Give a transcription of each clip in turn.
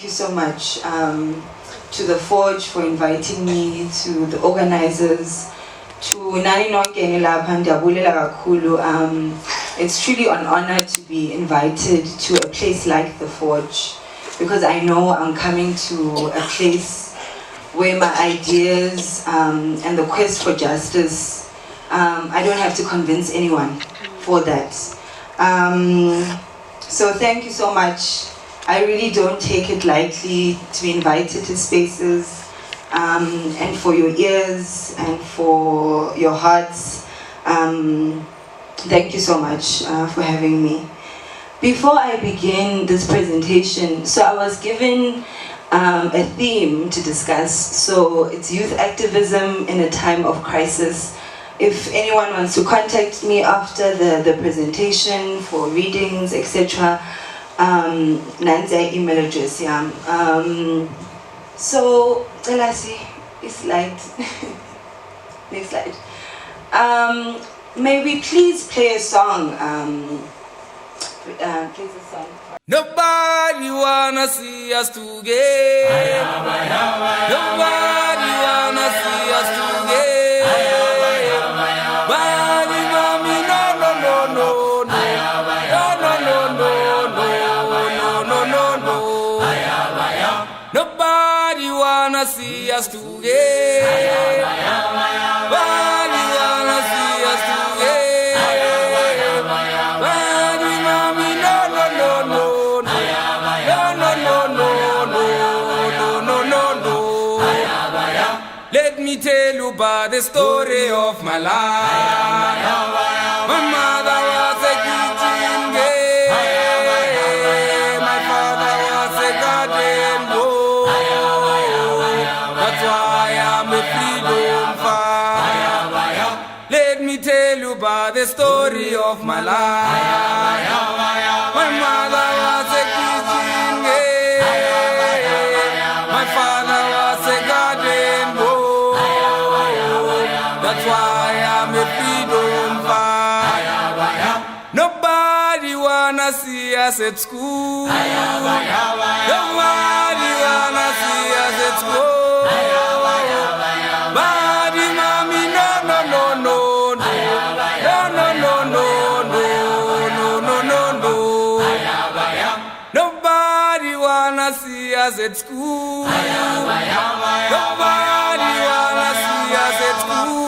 you so much to the Forge for inviting me, to the organizers, to Nani Nonke Lapha Ndiyabulela kakhulu. It's truly an honor to be invited to a place like the Forge, because I know I'm coming to a place where my ideas and the quest for justice, I don't have to convince anyone for that. So thank you so much. I really don't take it lightly to be invited to spaces, and for your ears and for your hearts. Thank you so much for having me. Before I begin this presentation, so I was given a theme to discuss. So it's youth activism in a time of crisis. If anyone wants to contact me after the presentation for readings, etc., Nan's email address. Yeah. So Elasi, this slide. Next slide. May we please play a song? Please a song. Nobody wanna see us together. Nobody wanna see us together. Body mommy, no, no, no, no, no, no, no, no, no, no, no. Nobody wanna see us together. Body wanna see us together. Let me tell you about the story of my life. My mother was a kitchen girl. My father was a garden boy. That's why I'm a freedom fighter. Let me tell you about the story of my life. My mother was a kitchen girl. My father was a garden boy. That's why I'm a freedom fighter. Nobody wanna see us at school. Nobody wanna see us at school. Body mommy, no, no, no, no, no, no, no, no, no, no, no, no. Nobody wanna see us at school. Nobody wanna see us at school.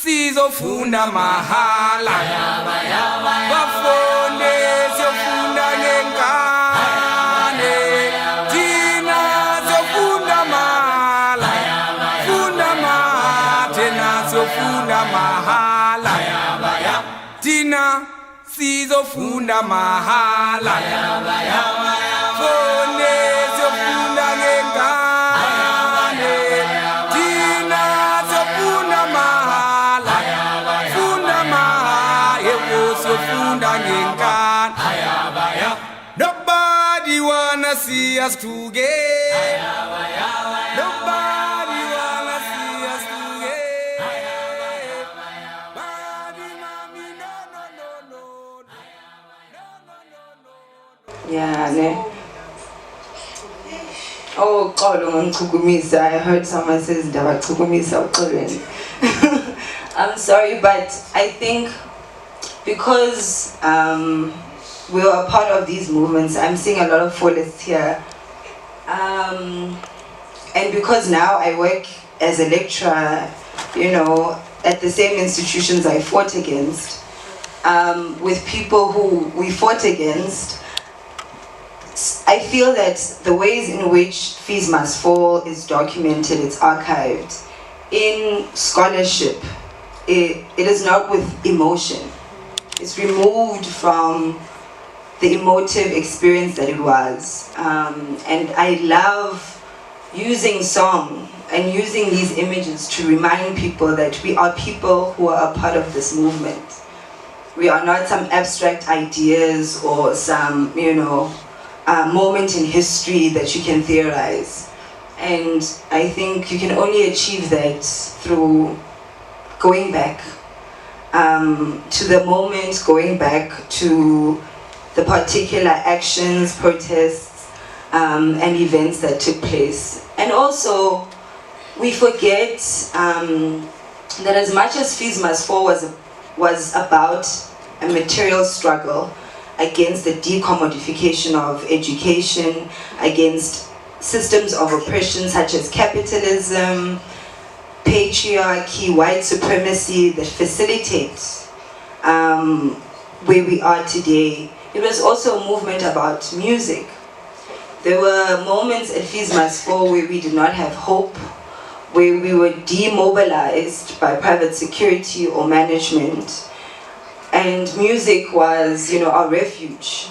Sizofunda mahala, bafunde sofunda ngenkane. Tina sofunda mahala, funda mahala. Tina sofunda mahala, Tina sizofunda mahala. Funde sofunda ngenkane. Tina sofunda mahala, funda mahala. Sofunda ngenkane. Nobody wanna see us together. Nobody wanna see us together. Body mommy, no, no, no, no, no, no, no, no. Yeah, ne. Oh, Xolo ngichukumisa. I heard someone says ndaba chukumisa uxolweni. I'm sorry, but I think because we are a part of these movements, I'm seeing a lot of follists here. And because now I work as a lecturer, you know, at the same institutions I fought against, with people who we fought against, I feel that the ways in which Fees Must Fall is documented, it's archived. In scholarship, it is not with emotion. It's removed from the emotive experience that it was. And I love using song and using these images to remind people that we are people who are a part of this movement. We are not some abstract ideas or some, you know, moment in history that you can theorize. And I think you can only achieve that through going back to the moment, going back to the particular actions, protests, and events that took place. And also, we forget that as much as Fees Must Fall was about a material struggle against the decommodification of education, against systems of oppression such as capitalism, patriarchy, white supremacy that facilitates where we are today. It was also a movement about music. There were moments at Fees Must Fall where we did not have hope, where we were demobilized by private security or management. And music was, our refuge.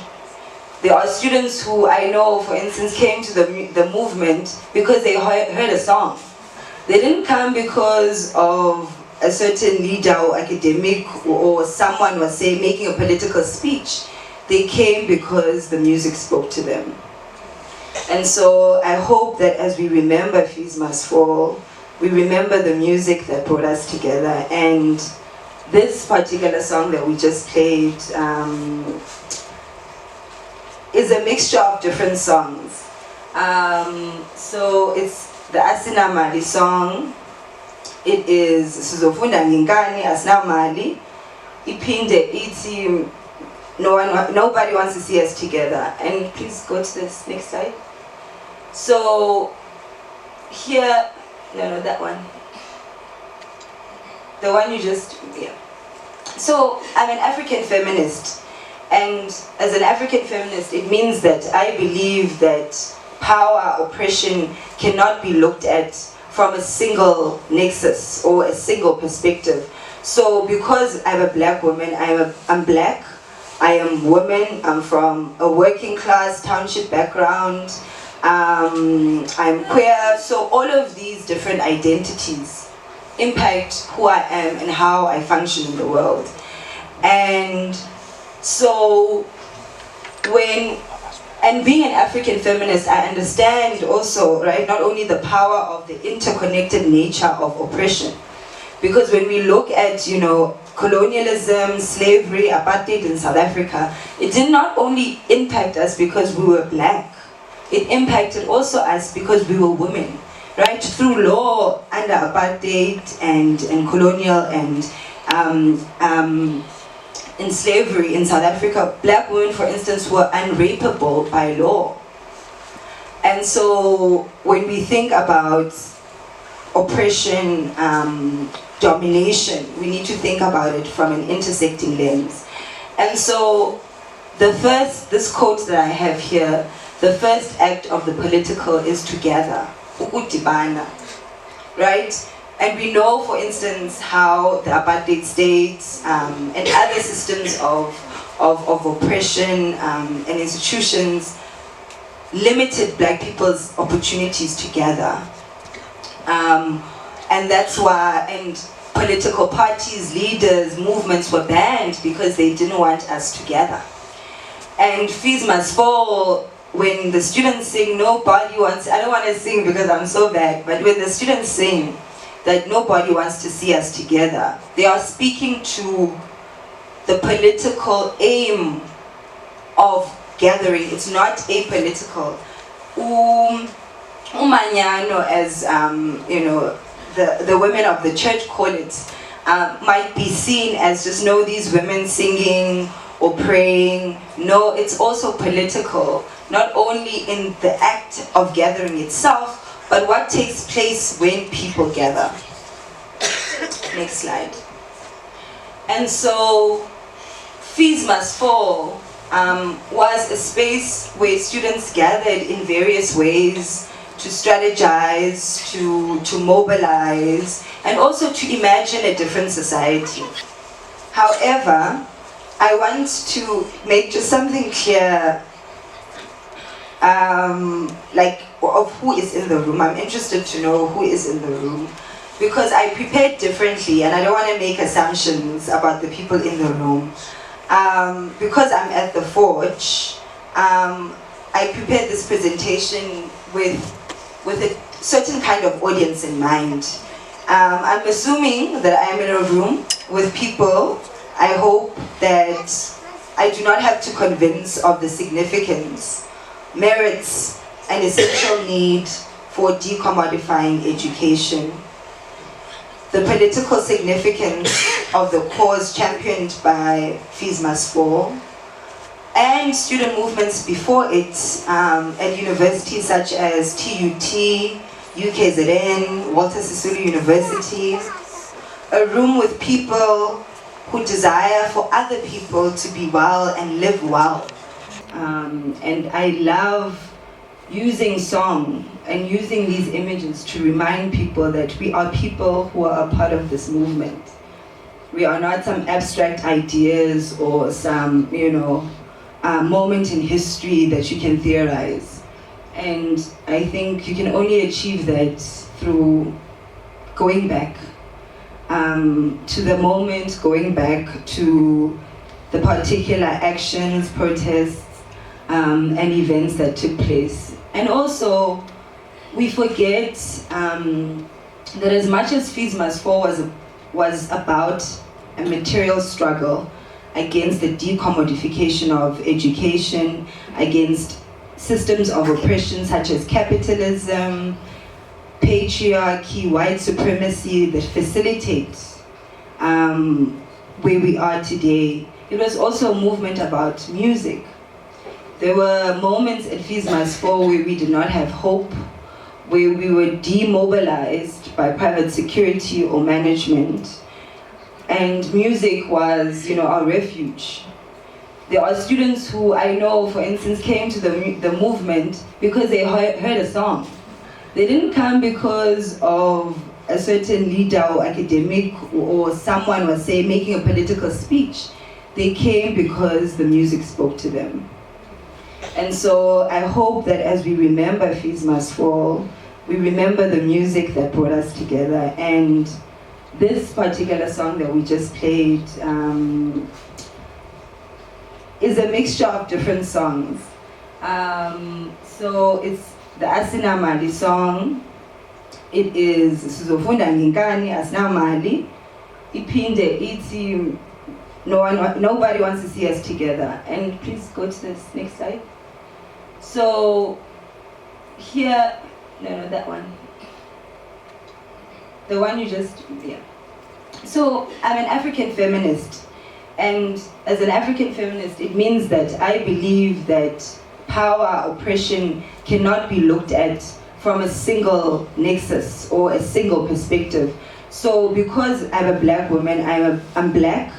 There are students who I know, for instance, came to the movement because they heard a song. They didn't come because of a certain leader or academic or someone was making a political speech. They came because the music spoke to them. And so I hope that as we remember Fees Must Fall, we remember the music that brought us together. And this particular song that we just played is a mixture of different songs. So it's the Asina Mali song. It is Sizofunda Ngingani Asina Mali. Ipinde iti nobody wants to see us together. And please go to this next slide. So here, no, that one. The one you just, yeah. So I'm an African feminist, and as an African feminist, it means that I believe that power, oppression cannot be looked at from a single nexus or a single perspective. So because I'm a black woman, I'm black, I am woman, I'm from a working class township background, I'm queer, so all of these different identities impact who I am and how I function in the world. And so being an African feminist, I understand also, right, not only the power of the interconnected nature of oppression, because when we look at, colonialism, slavery, apartheid in South Africa, it did not only impact us because we were black, it impacted also us because we were women, right? Through law under apartheid and colonial and in slavery in South Africa, black women, for instance, were unrapeable by law. And so when we think about oppression, domination, we need to think about it from an intersecting lens. And so this quote that I have here, the first act of the political is to gather, ukudibana, right? And we know, for instance, how the apartheid states and other systems of oppression and institutions limited black people's opportunities to gather. And that's why, and political parties, leaders, movements were banned because they didn't want us to gather. And Fees Must Fall, when the students sing, nobody wants, I don't want to sing because I'm so bad, but when the students sing that nobody wants to see us together, they are speaking to the political aim of gathering. It's not apolitical. Umanyano, as the women of the church call it, might be seen as just these women singing or praying. No, it's also political, not only in the act of gathering itself, but what takes place when people gather. Next slide. And so, Fees Must Fall was a space where students gathered in various ways to strategize, to mobilize, and also to imagine a different society. However, I want to make just something clear, of who is in the room. I'm interested to know who is in the room, because I prepared differently and I don't want to make assumptions about the people in the room. Because I'm at the Forge, I prepared this presentation with a certain kind of audience in mind. I'm assuming that I am in a room with people I hope that I do not have to convince of the significance, merits, and essential need for decommodifying education. The political significance of the cause championed by Fees Must Fall, and student movements before it at universities such as TUT, UKZN, Walter Sisulu University, a room with people who desire for other people to be well and live well. And I love using song and using these images to remind people that we are people who are a part of this movement. We are not some abstract ideas or some, moment in history that you can theorize. And I think you can only achieve that through going back to the moment, going back to the particular actions, protests, and events that took place. And also, we forget that as much as Fees Must Fall was about a material struggle against the decommodification of education, against systems of oppression such as capitalism, patriarchy, white supremacy that facilitate where we are today. It was also a movement about music. There were moments at Fees Must Fall where we did not have hope, where we were demobilized by private security or management. And music was, our refuge. There are students who I know, for instance, came to the movement because they heard a song. They didn't come because of a certain leader or academic or someone was making a political speech. They came because the music spoke to them. And so I hope that as we remember Fees Must Fall, we remember the music that brought us together. And this particular song that we just played is a mixture of different songs. So it's the Asina Mali song. It is Sizofunda Ngingani Asina Mali. Ipinde iti nobody wants to see us together. And please go to this next slide. So here, no, that one. The one you just, yeah. So I'm an African feminist. And as an African feminist, it means that I believe that power, oppression cannot be looked at from a single nexus or a single perspective. So because I'm a black woman, I'm black,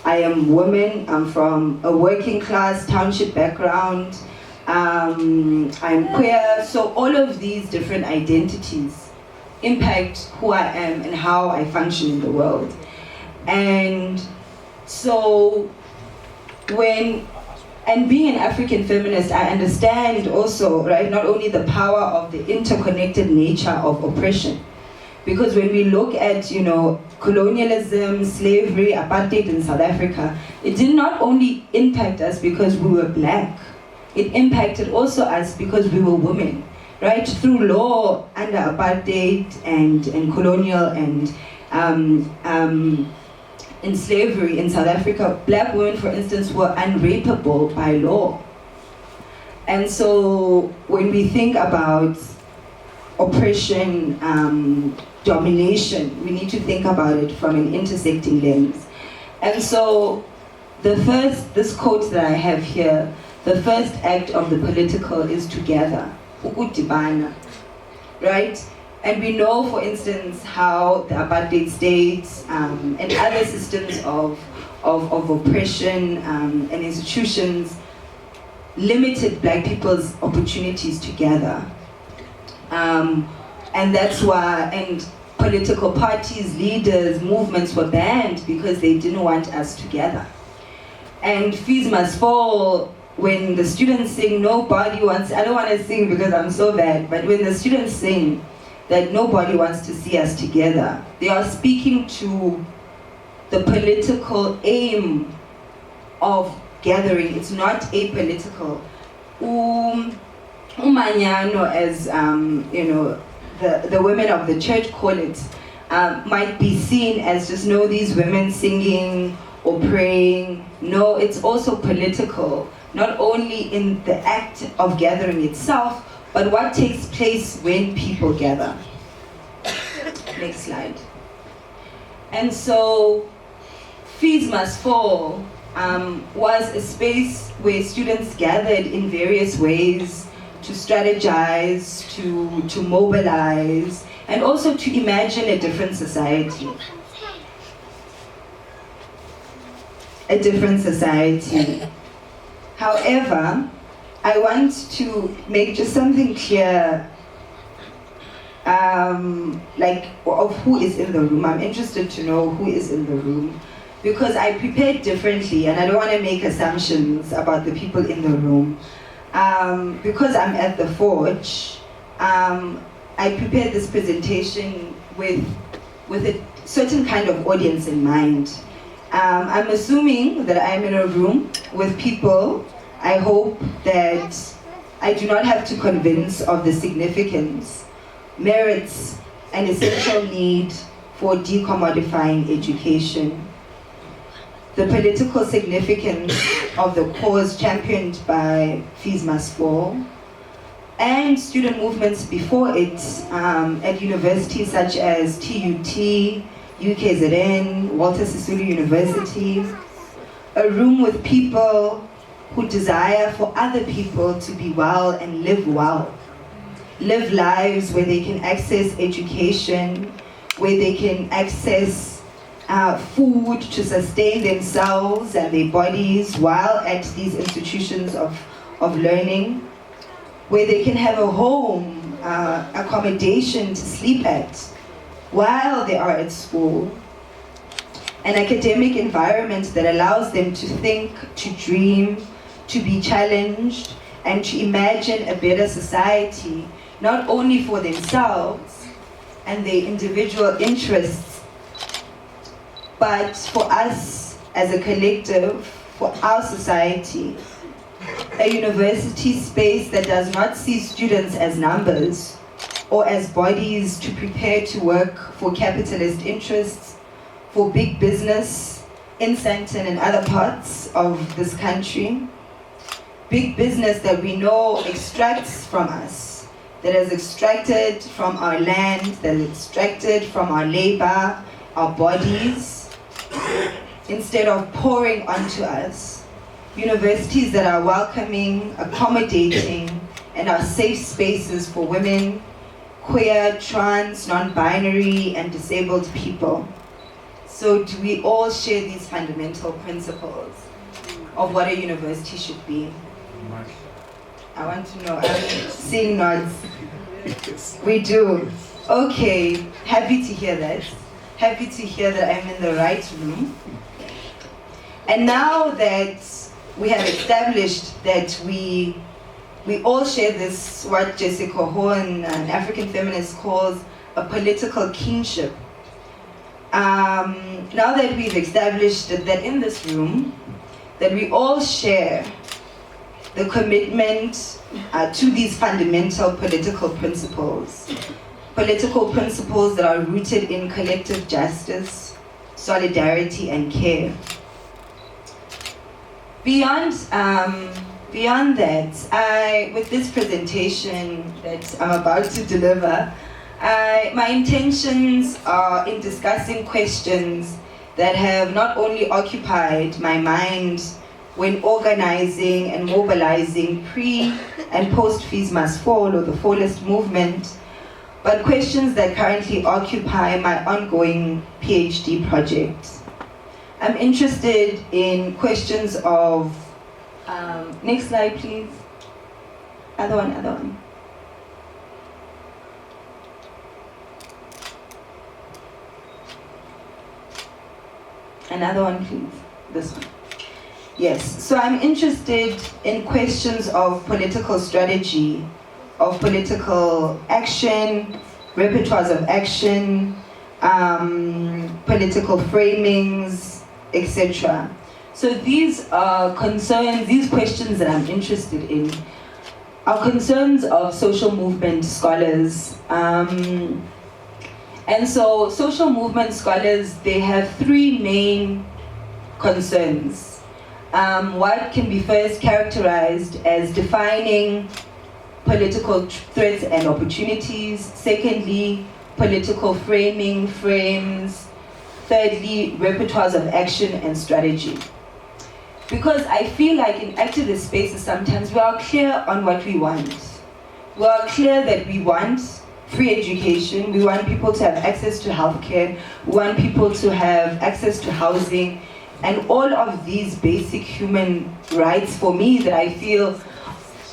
I am woman, I'm from a working class township background, I'm queer, so all of these different identities impact who I am and how I function in the world. And so being an African feminist, I understand also, right, not only the power of the interconnected nature of oppression, because when we look at, colonialism, slavery, apartheid in South Africa, it did not only impact us because we were black, it impacted also us because we were women, right? Through law under apartheid and colonial and in slavery in South Africa, black women, for instance, were unrapeable by law. And so when we think about oppression, domination, we need to think about it from an intersecting lens. And so this quote that I have here, the first act of the political is to gather, ukudibana, right? And we know, for instance, how the apartheid states and other systems of oppression and institutions limited black people's opportunities to gather. And that's why, and political parties, leaders, movements were banned because they didn't want us together. And Fees Must Fall, when the students sing, nobody wants, I don't want to sing because I'm so bad, but when the students sing that nobody wants to see us together, they are speaking to the political aim of gathering. It's not apolitical. Umanyano, as the women of the church call it, might be seen as just, no, these women singing or praying. No, it's also political, not only in the act of gathering itself, but what takes place when people gather. Next slide. And so, Fees Must Fall was a space where students gathered in various ways to strategize, to mobilize, and also to imagine a different society. A different society. However, I want to make just something clear, of who is in the room. I'm interested to know who is in the room, because I prepared differently and I don't want to make assumptions about the people in the room. Because I'm at the Forge, I prepared this presentation with a certain kind of audience in mind. I'm assuming that I'm in a room with people I hope that I do not have to convince of the significance, merits, and essential need for decommodifying education. The political significance of the cause championed by Fees Must Fall, and student movements before it at universities such as TUT, UKZN, Walter Sisulu University, a room with people who desire for other people to be well and live well. Live lives where they can access education, where they can access food to sustain themselves and their bodies while at these institutions of learning, where they can have a home, accommodation to sleep at while they are at school, an academic environment that allows them to think, to dream, to be challenged, and to imagine a better society, not only for themselves and their individual interests, but for us as a collective, for our society. A university space that does not see students as numbers or as bodies to prepare to work for capitalist interests, for big business in Sandton and other parts of this country. Big business that we know extracts from us, that is extracted from our land, that is extracted from our labor, our bodies, instead of pouring onto us. Universities that are welcoming, accommodating, and are safe spaces for women, queer, trans, non-binary, and disabled people. So do we all share these fundamental principles of what a university should be? I want to know. I'm seeing nods. We do. Okay, happy to hear that. Happy to hear that I'm in the right room. And now that we have established that we all share this, what Jessica Horn, an African feminist, calls a political kinship. Now that we've established that in this room, that we all share the commitment to these fundamental political principles that are rooted in collective justice, solidarity, and care. Beyond that, with this presentation that I'm about to deliver, my intentions are in discussing questions that have not only occupied my mind when organizing and mobilizing pre- and post-Fees Must Fall, or the Fallist movement, but questions that currently occupy my ongoing PhD project. I'm interested in questions of, next slide please, other one. Another one please, this one. Yes, so I'm interested in questions of political strategy, of political action, repertoires of action, political framings, etc. So these are concerns, these questions that I'm interested in are concerns of social movement scholars. And so social movement scholars, they have three main concerns. What can be first characterized as defining political threats and opportunities. Secondly, political framing, frames. Thirdly, repertoires of action and strategy. Because I feel like in activist spaces sometimes we are clear on what we want. We are clear that we want free education, we want people to have access to healthcare, we want people to have access to housing, and all of these basic human rights for me that I feel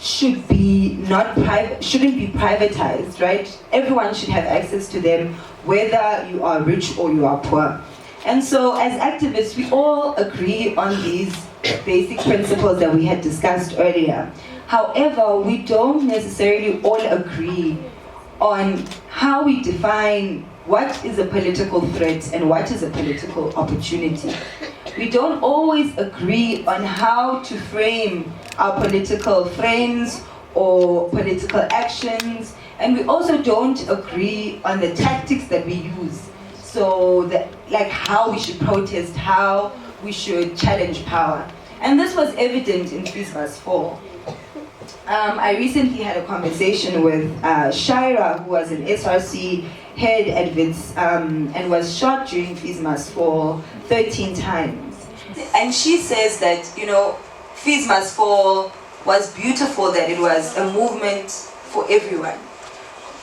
shouldn't be privatized, right? Everyone should have access to them, whether you are rich or you are poor. And so as activists, we all agree on these basic principles that we had discussed earlier. However, we don't necessarily all agree on how we define what is a political threat and what is a political opportunity. We don't always agree on how to frame our political frames or political actions, and we also don't agree on the tactics that we use. So like how we should protest, how we should challenge power. And this was evident in Fees Must Fall. I recently had a conversation with Shaira, who was an SRC head at WITS and was shot during Fees Must Fall 13 times. And she says that, Fees Must Fall was beautiful, that it was a movement for everyone.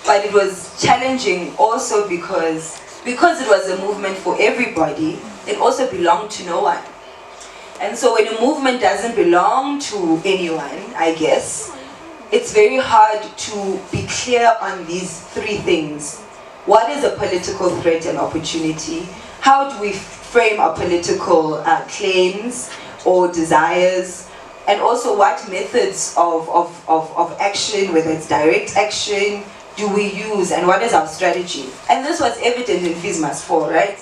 But it was challenging also because it was a movement for everybody, it also belonged to no one. And so when a movement doesn't belong to anyone, I guess, it's very hard to be clear on these three things. What is a political threat and opportunity? How do we frame our political claims or desires? And also what methods of action, whether it's direct action, do we use, and what is our strategy? And this was evident in Fees Must Fall, right?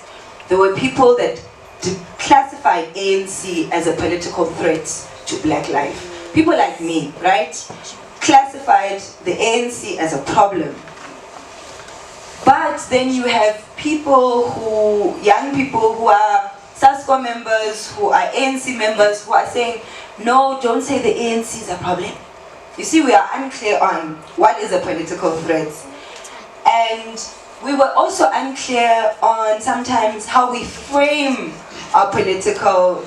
There were people that classified ANC as a political threat to Black life. People like me, right? Classified the ANC as a problem. But then you have young people who are SASCO members, who are ANC members, who are saying, no, don't say the ANC is a problem. You see, we are unclear on what is a political threat. And we were also unclear on sometimes how we frame our political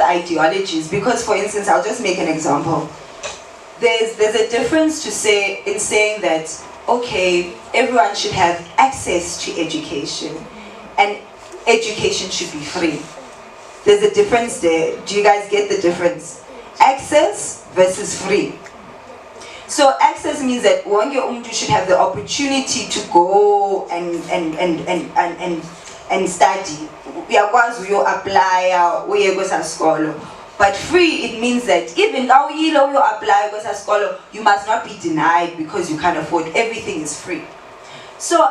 ideologies. Because, for instance, I'll just make an example. There's a difference in saying that, okay, everyone should have access to education, and education should be free. There's a difference there. Do you guys get the difference? Access versus free. So access means that wonke umuntu should have the opportunity to go and study. Uyakwazi uyo apply uye kwesasikolo. But free, it means that even though you apply kwesasikolo, you must not be denied because you can't afford. Everything is free. So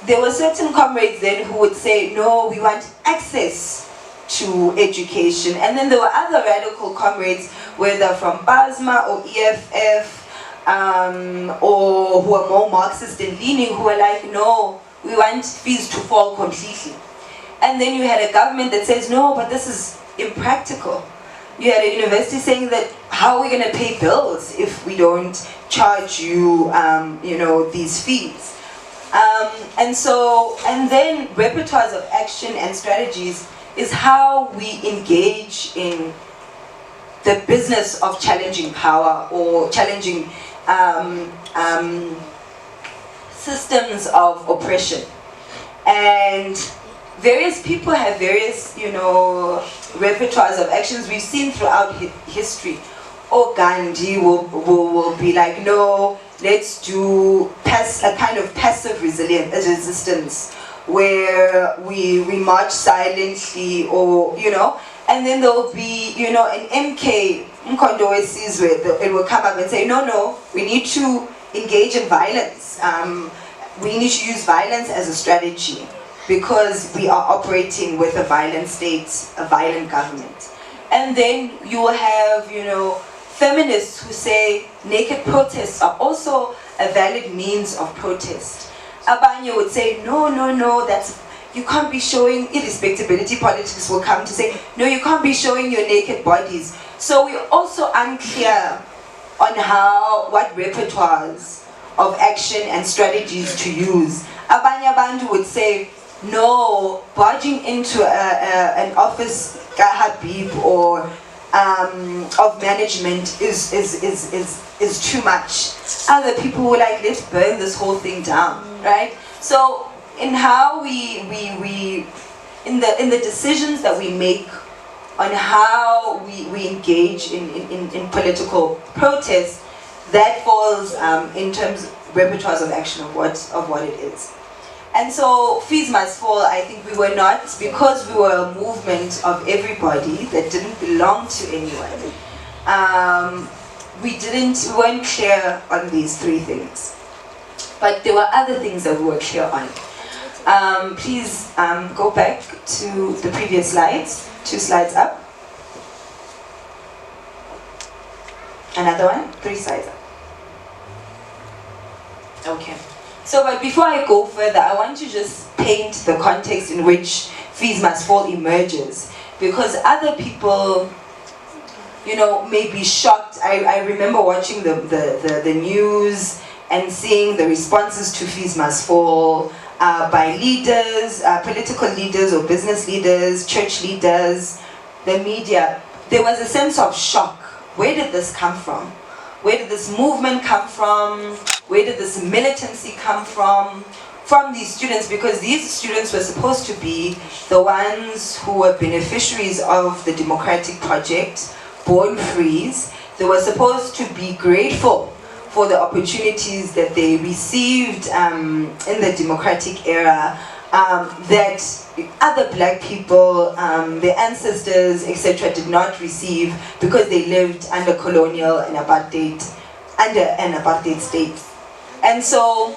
there were certain comrades then who would say, no, we want access to education. And then there were other radical comrades, whether from BASMA or EFF, or who are more Marxist and leaning, who are like, no, we want fees to fall completely. And then you had a government that says, no, but this is impractical. You had a university saying that, how are we going to pay bills if we don't charge you, these fees? And then repertoires of action and strategies is how we engage in the business of challenging power or challenging systems of oppression. And various people have various, repertoires of actions we've seen throughout history. Or Gandhi will be like, no, let's do a kind of passive resistance where we march silently, or, and then there'll be, an MK, Mkondo Sizwe, it will come up and say, no, we need to engage in violence. We need to use violence as a strategy because we are operating with a violent state, a violent government. And then you will have, feminists who say naked protests are also a valid means of protest. Abanye would say, no, you can't be showing, irrespectability politics will come to say, no, you can't be showing your naked bodies. So we're also unclear on what repertoires of action and strategies to use. Abanye Bantu would say, no, barging into an office Habib or of management is too much. Other people were like, let's burn this whole thing down, right? So in how in the decisions that we make on how we engage in political protest, that falls in terms of repertoires of action of what it is. And so Fees Must Fall, I think we were not, because we were a movement of everybody that didn't belong to anyone, we weren't clear on these three things. But there were other things that we were clear on. Please go back to the previous slides, 2 slides up. Another one, 3 slides up. Okay. So, but before I go further, I want to just paint the context in which Fees Must Fall emerges, because other people, may be shocked. I remember watching the news and seeing the responses to Fees Must Fall by leaders, political leaders or business leaders, church leaders, the media. There was a sense of shock. Where did this come from? Where did this movement come from? Where did this militancy come from? From these students, because these students were supposed to be the ones who were beneficiaries of the democratic project, born frees. They were supposed to be grateful for the opportunities that they received in the democratic era, that other black people, their ancestors, etc., did not receive because they lived under colonial and under an apartheid state. And so,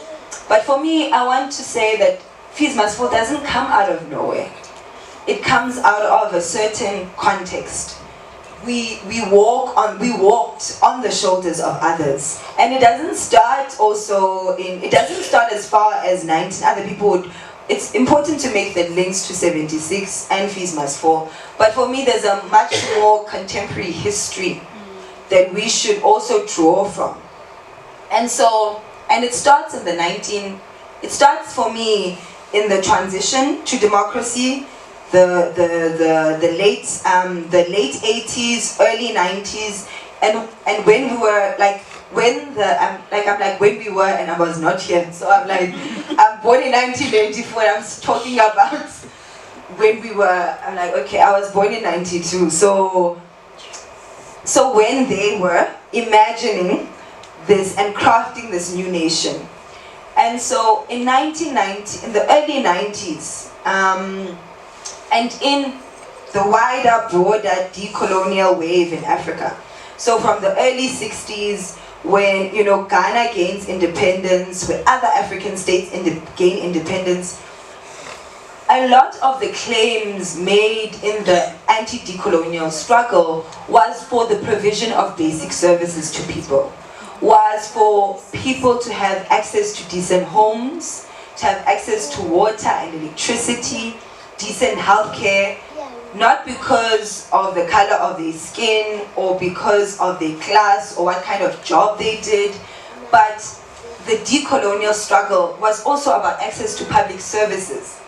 but for me, I want to say that Fees Must Fall doesn't come out of nowhere. It comes out of a certain context. We walked on the shoulders of others, and it doesn't start as far as 19. Other people would. It's important to make the links to 76 and Fees Must Fall, but for me, there's a much more contemporary history that we should also draw from, and so. And it starts it starts for me in the transition to democracy, the late 80s, early 90s, and when we were when we were, and I was not here, so I'm born in 1984, I'm talking about when we were, okay, I was born in 92, so when they were imagining this and crafting this new nation. And so in 1990, in the early 90s, and in the wider, broader decolonial wave in Africa, so from the early 60s, when Ghana gains independence, when other African states gain independence, a lot of the claims made in the anti-decolonial struggle was for the provision of basic services to people, was for people to have access to decent homes, to have access to water and electricity, decent healthcare, not because of the color of their skin or because of their class or what kind of job they did, but the decolonial struggle was also about access to public services.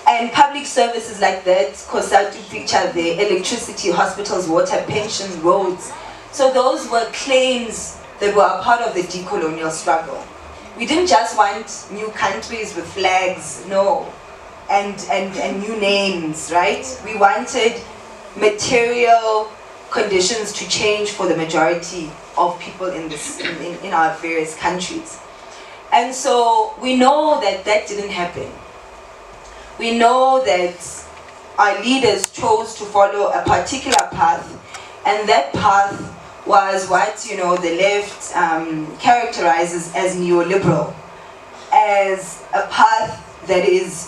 And public services like that, Kosatu picture there, electricity, hospitals, water, pensions, roads. So those were claims that were a part of the decolonial struggle. We didn't just want new countries with flags, no, and new names, right? We wanted material conditions to change for the majority of people in our various countries. And so we know that didn't happen. We know that our leaders chose to follow a particular path, and that path was what the left characterizes as neoliberal, as a path that is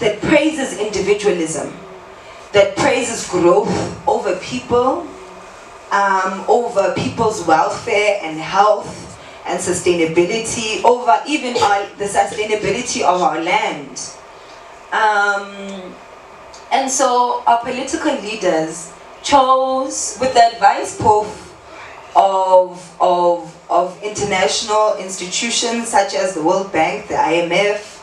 that praises individualism, that praises growth over people, over people's welfare and health and sustainability, over even the sustainability of our land. And so our political leaders chose, with the advice both of international institutions such as the World Bank, the IMF,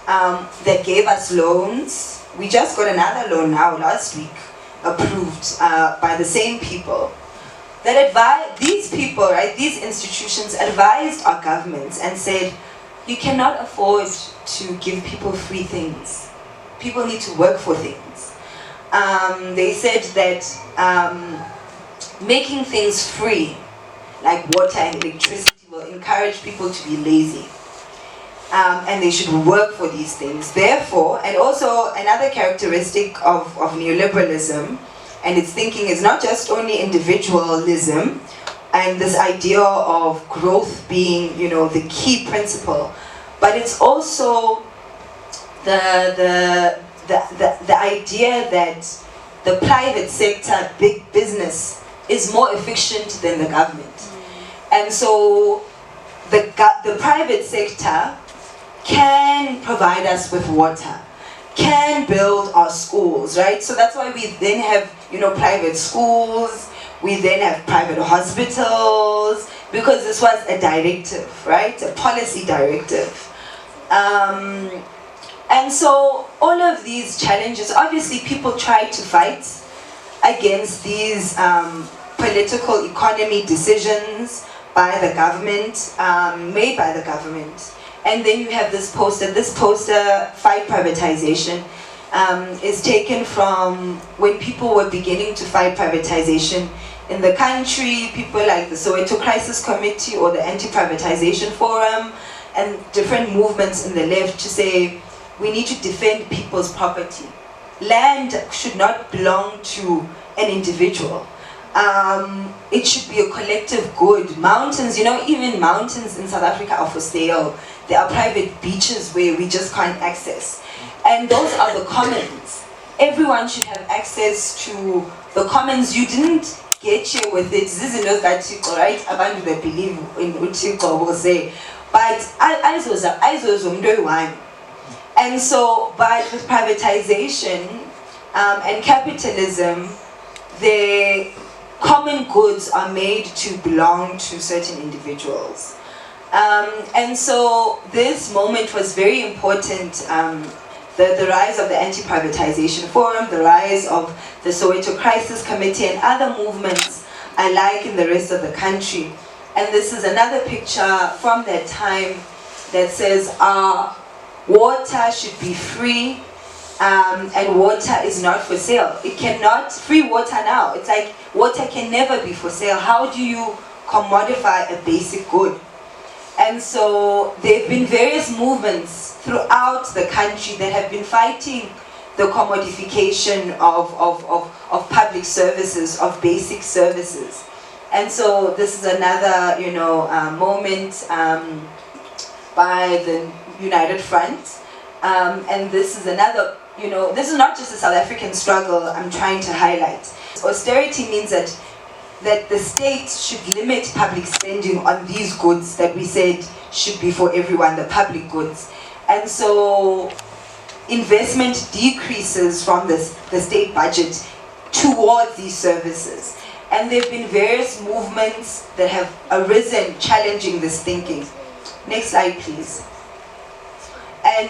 that gave us loans. We just got another loan now last week, approved by the same people. That these people, right, these institutions advised our governments and said, you cannot afford to give people free things. People need to work for things. They said that making things free, like water and electricity, will encourage people to be lazy. And they should work for these things. Therefore, and also another characteristic of neoliberalism and its thinking is not just only individualism and this idea of growth being, the key principle, but it's also the idea that the private sector, big business, is more efficient than the government. And so the private sector can provide us with water, can build our schools, right? So that's why we then have, private schools, we then have private hospitals, because this was a directive, right? A policy directive. And so all of these challenges, obviously people try to fight against these political economy decisions by the government, made by the government. And then you have this poster. This poster, Fight Privatization, is taken from when people were beginning to fight privatization in the country. People like the Soweto Crisis Committee or the Anti-Privatization Forum and different movements in the left to say, we need to defend people's property. Land should not belong to an individual. It should be a collective good. Mountains, even mountains in South Africa are for sale. There are private beaches where we just can't access. And those are the commons. Everyone should have access to the commons. You didn't get here with it. This is not that, right? Abantu that believe in Utiko will say. But I was one. And so, but with privatization and capitalism, the common goods are made to belong to certain individuals. And so this moment was very important. The rise of the Anti-Privatization Forum, the rise of the Soweto Crisis Committee and other movements alike in the rest of the country. And this is another picture from that time that says, water should be free, and water is not for sale. It cannot, free water now, it's like water can never be for sale. How do you commodify a basic good? And so there have been various movements throughout the country that have been fighting the commodification of public services, of basic services. And so this is another, moment by the United Front. And this is another, this is not just a South African struggle I'm trying to highlight. Austerity means that the state should limit public spending on these goods that we said should be for everyone, the public goods. And so investment decreases from the state budget towards these services. And there have been various movements that have arisen challenging this thinking. Next slide, please. And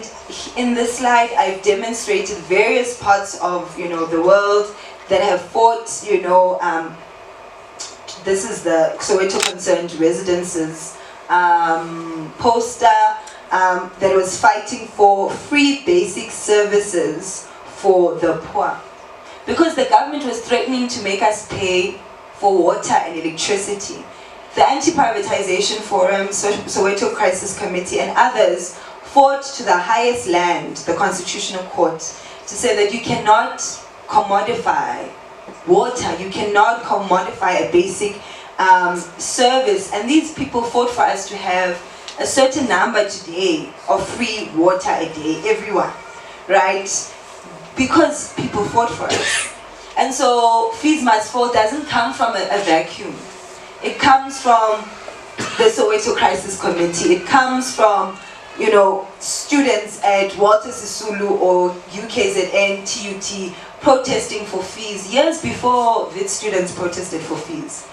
in this slide, I've demonstrated various parts of, the world that have fought, this is the Soweto Concerned Residences poster that was fighting for free basic services for the poor. Because the government was threatening to make us pay for water and electricity. The Anti-Privatization Forum, Soweto Crisis Committee and others fought to the highest land, the Constitutional Court, to say that you cannot commodify water, you cannot commodify a basic service. And these people fought for us to have a certain number today of free water a day, everyone, right? Because people fought for us. And so Fees Must Fall doesn't come from a vacuum. It comes from the Soweto Crisis Committee. It comes from, you know, students at Walter Sisulu or UKZN, TUT, protesting for fees years before Wit students protested for fees.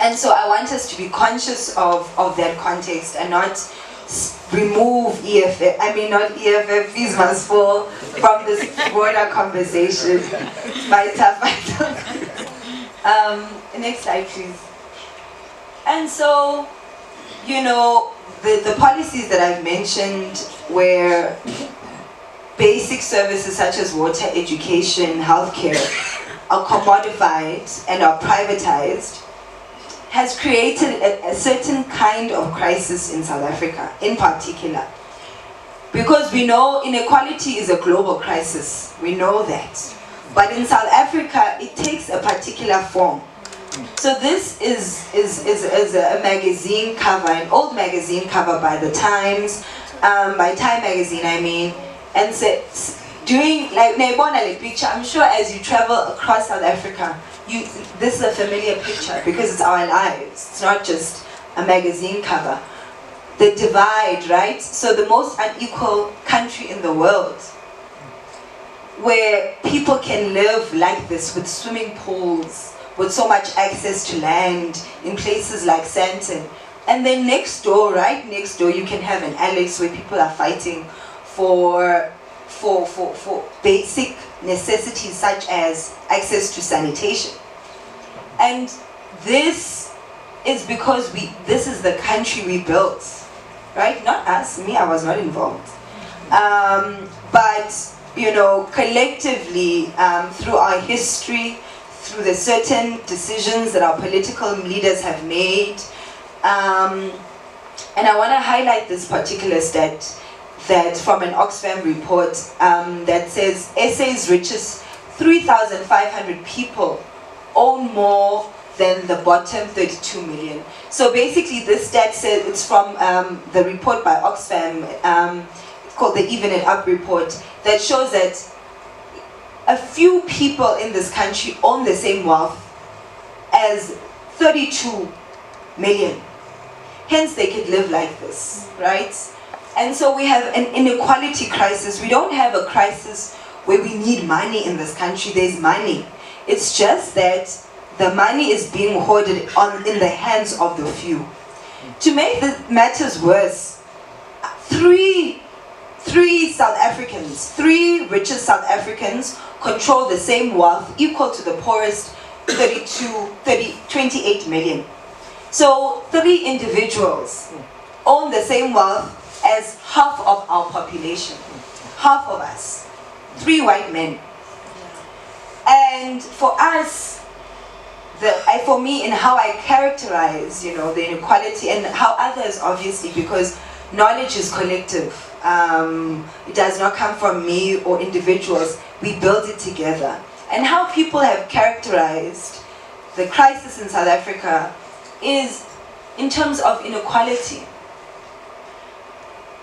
And so I want us to be conscious of that context and not remove not EFF, Fees Must Fall from this broader conversation. Next slide, please. And so, you know, the policies that I've mentioned where basic services such as water, education, healthcare are commodified and are privatized has created a certain kind of crisis in South Africa, in particular. Because we know inequality is a global crisis, we know that. But in South Africa, it takes a particular form. So this is a magazine cover, an old magazine cover by the Times, by Time magazine I mean, and so doing, like, picture, I'm sure as you travel across South Africa, this is a familiar picture because it's our lives. It's not just a magazine cover. The divide, right? So the most unequal country in the world, where people can live like this with swimming pools, with so much access to land in places like Sandton. And then next door, right next door, you can have an Alex where people are fighting for basic necessities such as access to sanitation. And this is because this is the country we built, right? Not us, me, I was not involved. But, you know, collectively, through our history, through the certain decisions that our political leaders have made, and I want to highlight this particular stat that from an Oxfam report that says SA's richest 3,500 people own more than the bottom 32 million. So basically this stat says, it's from the report by Oxfam, it's called the Even It Up report, that shows that a few people in this country own the same wealth as 32 million. Hence they could live like this, right? And so we have an inequality crisis. We don't have a crisis where we need money in this country. There's money. It's just that the money is being hoarded in the hands of the few. To make the matters worse, three richest South Africans control the same wealth equal to the poorest 28 million. So 3 individuals own the same wealth as half of our population, half of us, 3 white men. And for us, for me, in how I characterize, you know, the inequality, and how others, obviously, because knowledge is collective. It does not come from me or individuals. We build it together. And how people have characterized the crisis in South Africa is in terms of inequality.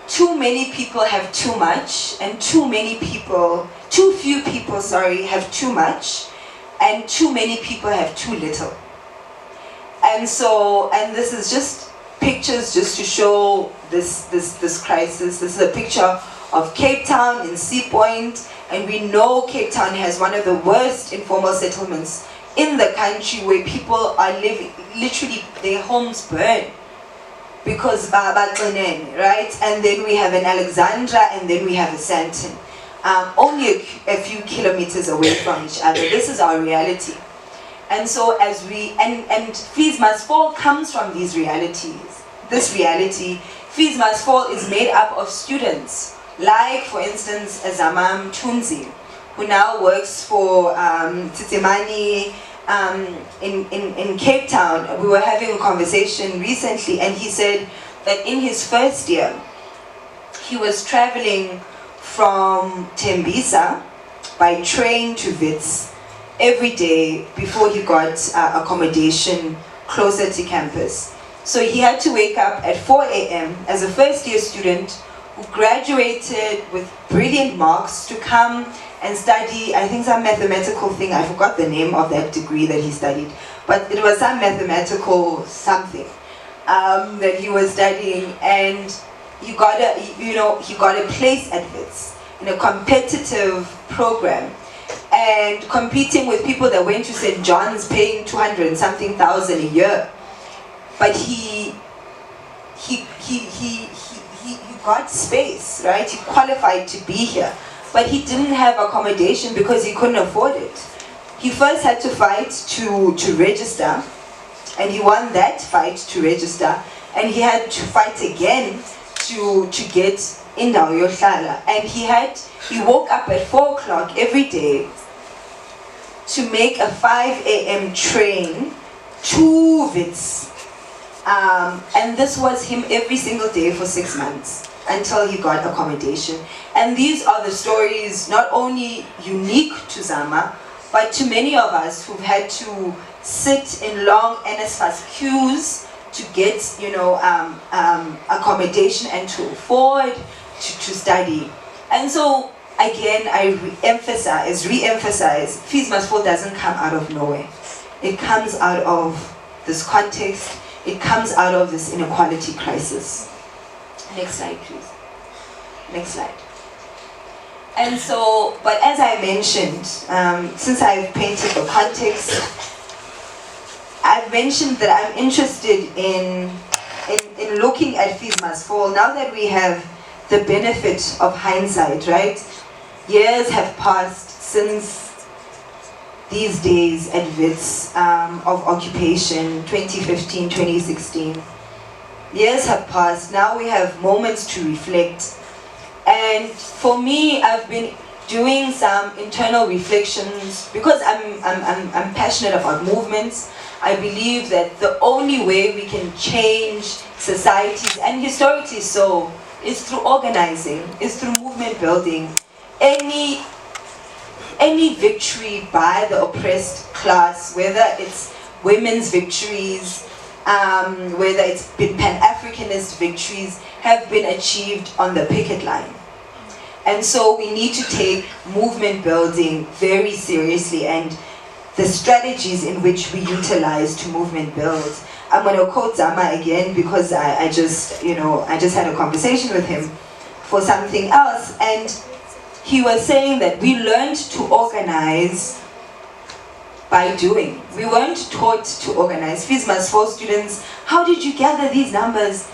Too many people have too much, and too few people, have too much, and too many people have too little. And so, and this is just pictures just to show this crisis. This is a picture of Cape Town in Sea Point, and we know Cape Town has one of the worst informal settlements in the country, where people are living, literally their homes burn because right? And then we have an Alexandra, and then we have a Sandton, only a few kilometers away from each other. This is our reality. And so as and Fees Must Fall comes from these realities. This reality, Fees Must Fall, is made up of students, like for instance Zamam Tunzi, who now works for Tsitemani in Cape Town. We were having a conversation recently, and he said that in his first year, he was traveling from Tembisa by train to Wits every day before he got accommodation closer to campus. So he had to wake up at 4 a.m. as a first year student who graduated with brilliant marks to come and study, I think, some mathematical thing. I forgot the name of that degree that he studied, but it was some mathematical something that he was studying, and he got a place at Wits in a competitive program, and competing with people that went to St. John's paying 200 and something thousand a year. But he got space, right? He qualified to be here, but he didn't have accommodation because he couldn't afford it. He first had to fight to register, and he won that fight to register, and he had to fight again to get indawo yohlala, and he woke up at 4 o'clock every day to make a 5 a.m. train to Wits. And this was him every single day for 6 months until he got accommodation. And these are the stories not only unique to Zama, but to many of us who've had to sit in long NSFAS queues to get, accommodation and to afford to study. And so again, I re-emphasize, Fees Must Fall doesn't come out of nowhere. It comes out of this context. It comes out of this inequality crisis. Next slide, please. Next slide. And so, but as I mentioned, since I've painted the context, I've mentioned that I'm interested in looking at Fees Must Fall now that we have the benefit of hindsight, right? Years have passed since these days at Wits of occupation, 2015, 2016. Years have passed, now we have moments to reflect. And for me, I've been doing some internal reflections because I'm passionate about movements. I believe that the only way we can change societies, and historically so, is through organizing, is through movement building. Any victory by the oppressed class, whether it's women's victories, whether it's been Pan-Africanist victories, have been achieved on the picket line. And so we need to take movement building very seriously, and the strategies in which we utilize to movement build. I'm going to quote Zama again because I just had a conversation with him for something else, and he was saying that we learned to organize by doing. We weren't taught to organize. Fees Must Fall students, how did you gather these numbers?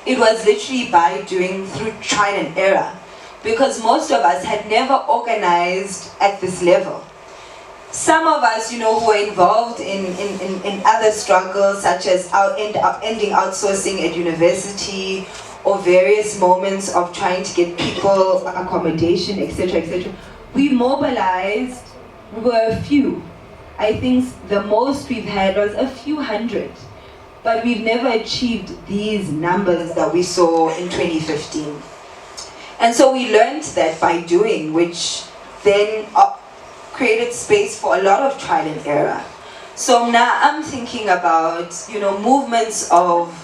It was literally by doing, through trial and error, because most of us had never organized at this level. Some of us, who were involved in other struggles, such as ending outsourcing at university, or various moments of trying to get people accommodation, etc., etc. We mobilized, we were a few. I think the most we've had was a few hundred, but we've never achieved these numbers that we saw in 2015. And so we learned that by doing, which then created space for a lot of trial and error. So now I'm thinking about, movements of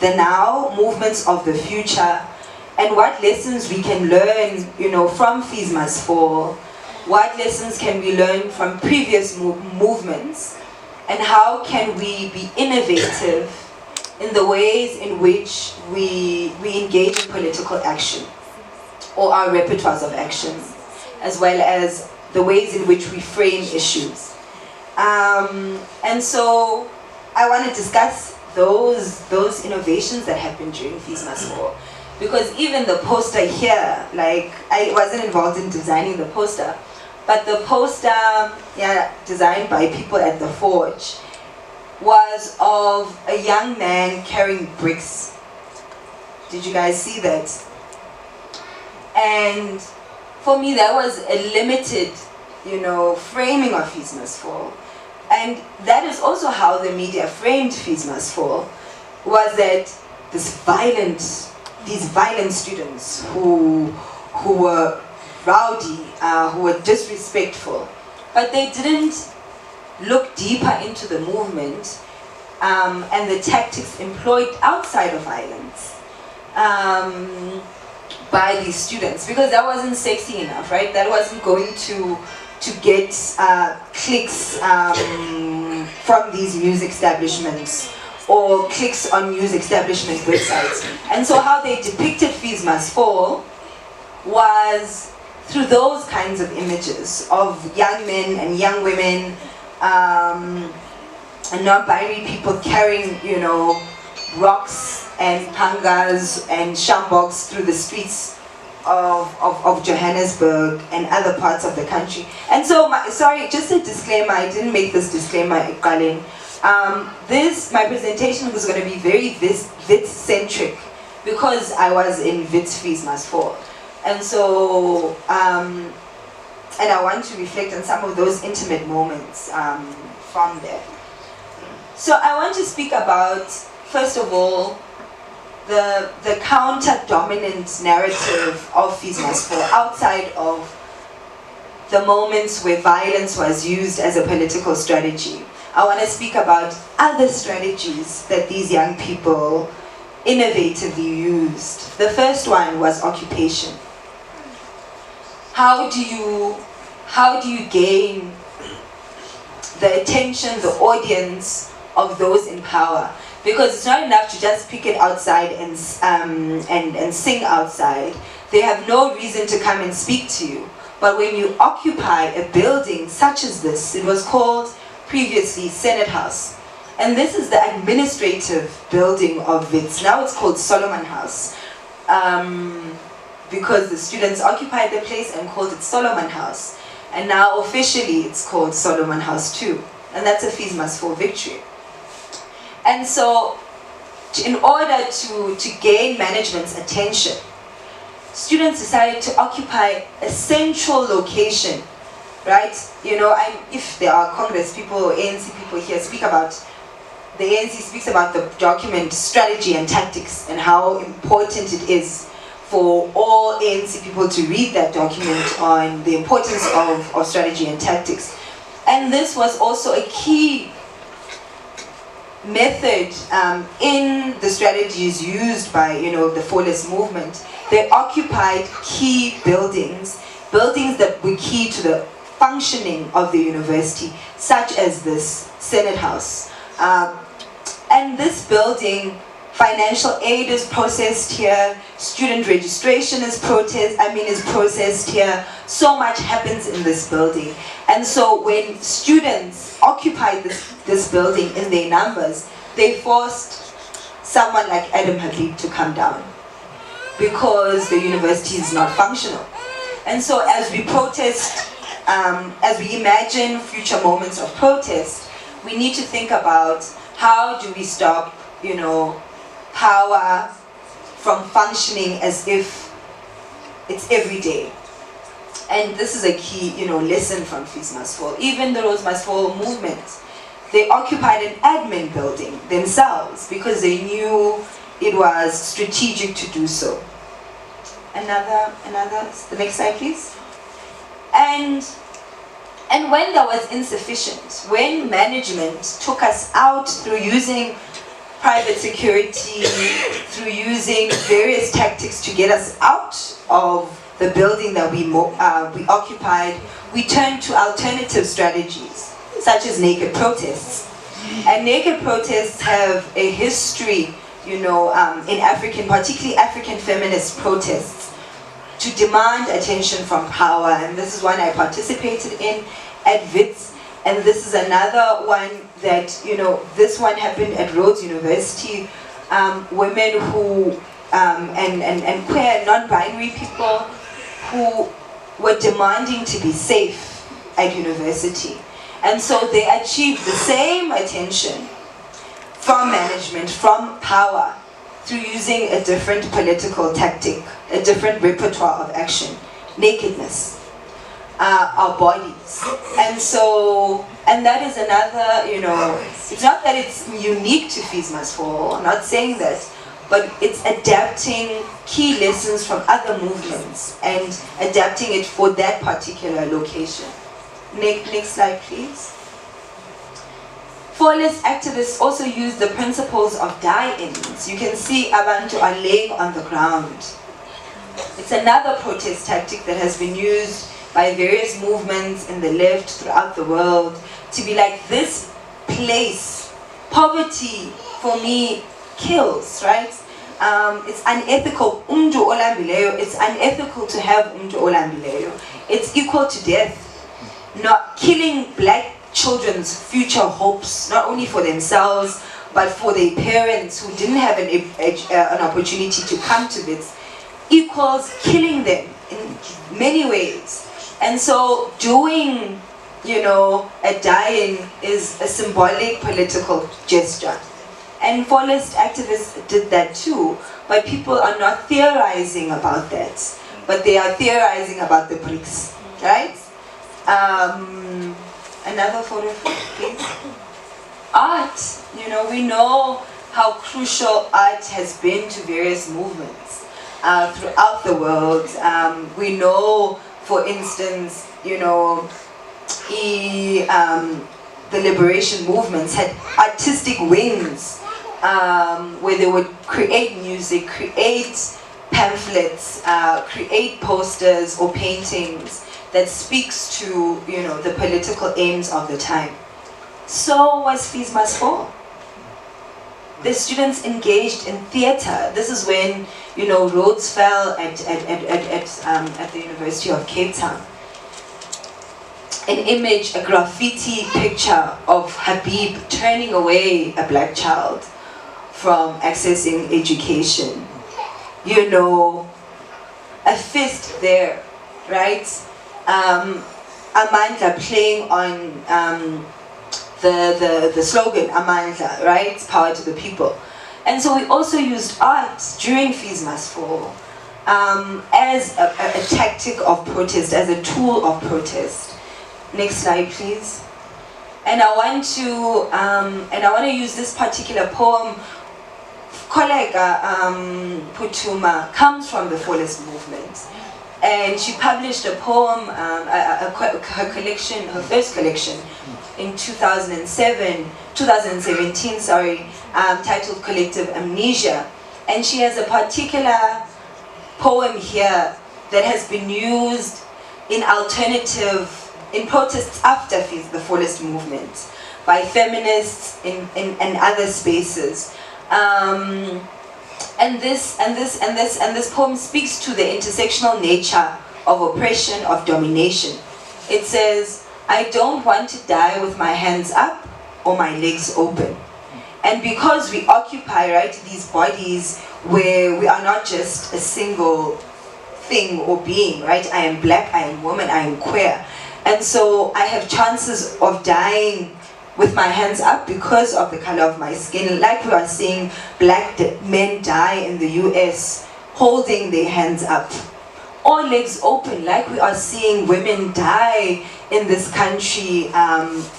the now, movements of the future, and what lessons we can learn, from Fees Must Fall. What lessons can we learn from previous movements, and how can we be innovative in the ways in which we engage in political action, or our repertoires of action, as well as the ways in which we frame issues. And so I want to discuss those innovations that happened during Fees Must Fall. Because even the poster here, I wasn't involved in designing the poster, but the poster, designed by people at the Forge, was of a young man carrying bricks. Did you guys see that? And for me, that was a limited, framing of Fees Must Fall. And that is also how the media framed Fees Must Fall, was that these violent students who were rowdy, who were disrespectful, but they didn't look deeper into the movement and the tactics employed outside of violence. by these students, because that wasn't sexy enough, right? That wasn't going to get clicks from these news establishments or clicks on news establishment websites. And so how they depicted Fees Must Fall was through those kinds of images of young men and young women and non-binary people carrying, you know, rocks and pangas and shamboks through the streets of Johannesburg and other parts of the country. And so, sorry, just a disclaimer, I didn't make this disclaimer, Colin. My presentation was going to be very Wits-centric because I was in Wits Fees Must Fall. And so, and I want to reflect on some of those intimate moments from there. So I want to speak about, first of all, the counter-dominant narrative of Fees Must Fall outside of the moments where violence was used as a political strategy. I want to speak about other strategies that these young people innovatively used. The first one was occupation. How do you gain the attention, the audience of those in power? Because it's not enough to just pick it outside and sing outside. They have no reason to come and speak to you. But when you occupy a building such as this, it was called previously Senate House. And this is the administrative building of Wits. Now it's called Solomon House. Because the students occupied the place and called it Solomon House. And now officially it's called Solomon House 2. And that's a Fees Must Fall victory. And so, in order to gain management's attention, students decided to occupy a central location, right? You know, if there are Congress people or ANC people here the ANC speaks about the document Strategy and Tactics and how important it is for all ANC people to read that document on the importance of strategy and tactics. And this was also a key method in the strategies used by, you know, the Fallist movement. They occupied key buildings that were key to the functioning of the university, such as this Senate House. And this building, financial aid is processed here, student registration is processed here. So much happens in this building. And so when students occupied this building in their numbers, they forced someone like Adam Habib to come down because the university is not functional. And so as we protest, as we imagine future moments of protest, we need to think about how do we stop, you know, power from functioning as if it's every day. And this is a key, you know, lesson from Fees Must Fall. Even the Rose Must Fall movement, they occupied an admin building themselves because they knew it was strategic to do so. The next slide, please. And when that was insufficient, when management took us out through using private security, through using various tactics to get us out of the building that we occupied, we turned to alternative strategies, such as naked protests. And naked protests have a history, you know, in particularly African feminist protests, to demand attention from power. And this is one I participated in at Wits. And this is another one that, you know, this one happened at Rhodes University. Women who, and queer, non-binary people who were demanding to be safe at university. And so they achieved the same attention from management, from power, through using a different political tactic, a different repertoire of action, nakedness. Our bodies. And so, and that is another, you know, it's not that it's unique to Fees Must Fall, I'm not saying that, but it's adapting key lessons from other movements and adapting it for that particular location. Next slide, please. Fallist activists also use the principles of die-ins. You can see Abantu are laying on the ground. It's another protest tactic that has been used by various movements in the left throughout the world to be like, this place, poverty for me kills, right? It's unethical. It's unethical to have It's equal to death. Not killing black children's future hopes, not only for themselves, but for their parents who didn't have an opportunity to come to this, equals killing them in many ways. And so doing, a dying is a symbolic political gesture. And forest activists did that too, but people are not theorizing about that, but they are theorizing about the bricks, right? Another photo, please. Art, we know how crucial art has been to various movements throughout the world. We know, for instance, the liberation movements had artistic wings where they would create music, create pamphlets, create posters or paintings that speaks to, the political aims of the time. So was Fees Must Fall. The students engaged in theatre. This is when, Rhodes fell at the University of Cape Town. An image, a graffiti picture of Habib turning away a black child from accessing education. A fist there, right? Amandla playing on the slogan, Amandla, right? Power to the people. And so we also used art during Fees Must Fall as a tactic of protest, as a tool of protest. Next slide, please. And I want to use this particular poem. Kollega Putuma comes from the Forest movement, and she published a poem, her collection, her first collection, in 2017, titled Collective Amnesia. And she has a particular poem here that has been used in protests after the Forest movement by feminists in other spaces. And this poem speaks to the intersectional nature of oppression, of domination. It says, I don't want to die with my hands up or my legs open. And because we occupy, right, these bodies where we are not just a single thing or being, right? I am black, I am woman, I am queer. And so I have chances of dying with my hands up because of the color of my skin. Like we are seeing black men die in the US holding their hands up. Or legs open, like we are seeing women die in this country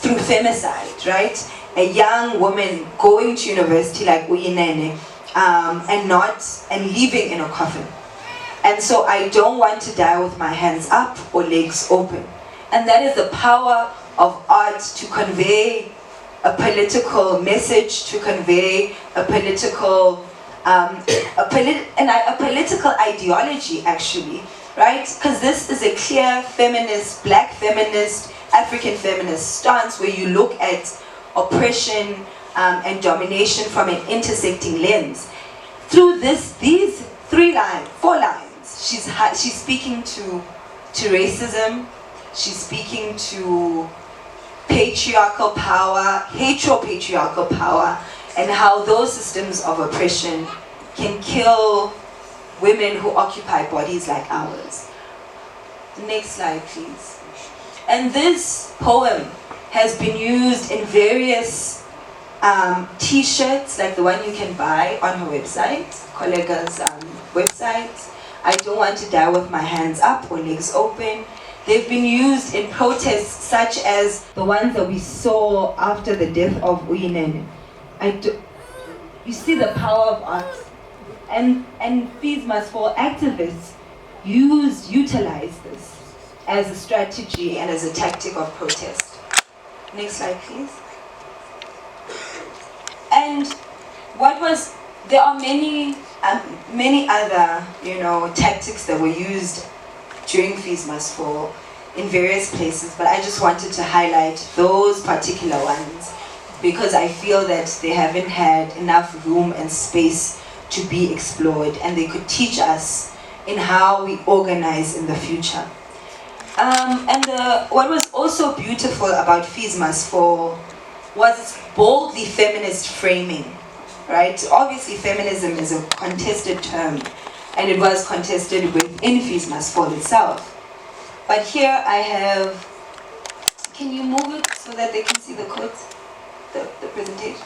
through femicide, right? A young woman going to university like Uyinene and leaving in a coffin. And so I don't want to die with my hands up or legs open. And that is the power of art to convey a political message, to convey a political ideology, actually, right? Because this is a clear feminist, black feminist, African feminist stance where you look at oppression and domination from an intersecting lens. Through these four lines, she's speaking to racism. She's speaking to patriarchal power, heteropatriarchal power, and how those systems of oppression can kill women who occupy bodies like ours. Next slide, please. And this poem has been used in various t-shirts, like the one you can buy on her website, Kollega's website. I don't want to die with my hands up or legs open. They've been used in protests such as the ones that we saw after the death of Uyinene. You see the power of art. And Fees Must Fall activists utilize this as a strategy and as a tactic of protest. Next slide, please. And there are many many other, tactics that were used during Fees Must Fall in various places, but I just wanted to highlight those particular ones because I feel that they haven't had enough room and space to be explored, and they could teach us in how we organize in the future. What was also beautiful about Fees Must Fall was its boldly feminist framing, right? Obviously feminism is a contested term, and it was contested within Fees Must Fall itself. But here I have, can you move it so that they can see the quotes, the presentation,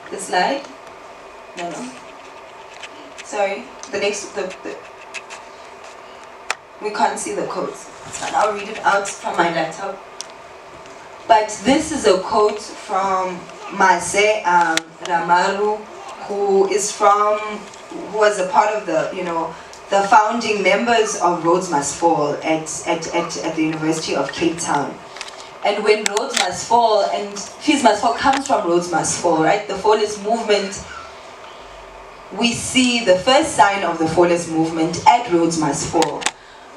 the slide? No. Sorry, we can't see the quotes. And I'll read it out from my laptop. But this is a quote from Mase Ramaru, who was a part of the founding members of Rhodes Must Fall at the University of Cape Town. And when Rhodes Must Fall, and Fees Must Fall comes from Rhodes Must Fall, right? The Fallist movement, we see the first sign of the Fallist movement at Rhodes Must Fall,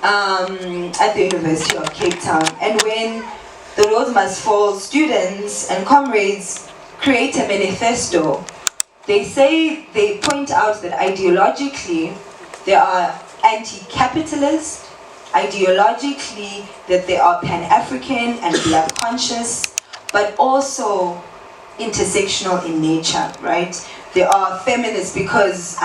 at the University of Cape Town. And when the Rhodes Must Fall students and comrades create a manifesto, they point out that ideologically they are anti-capitalist, ideologically that they are Pan-African and Black conscious, but also intersectional in nature, right? They are feminists because,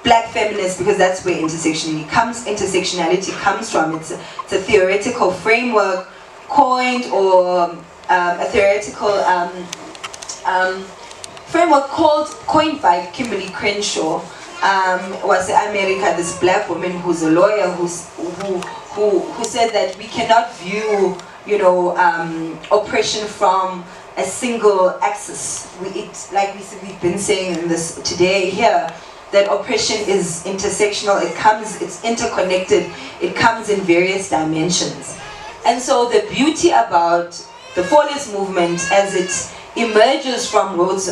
Black feminists, because that's where intersectionality comes from. It's a theoretical framework coined, or a theoretical framework coined by Kimberly Crenshaw. Was America, this Black woman who's a lawyer who said that we cannot view oppression from a single axis. We've been saying in this today here, that oppression is intersectional, it's interconnected, it comes in various dimensions. And so the beauty about the Fallist movement as it emerges from Rhodes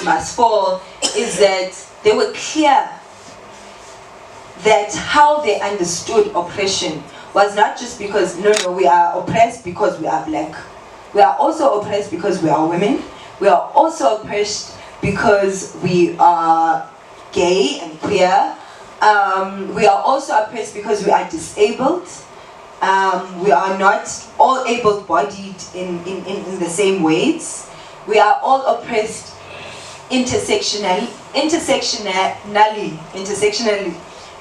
Must Fall is that they were clear that how they understood oppression was not just because, we are oppressed because we are Black. We are also oppressed because we are women. We are also oppressed because we are gay and queer. We are also oppressed because we are disabled. We are not all able-bodied in the same ways. We are all oppressed intersectionally,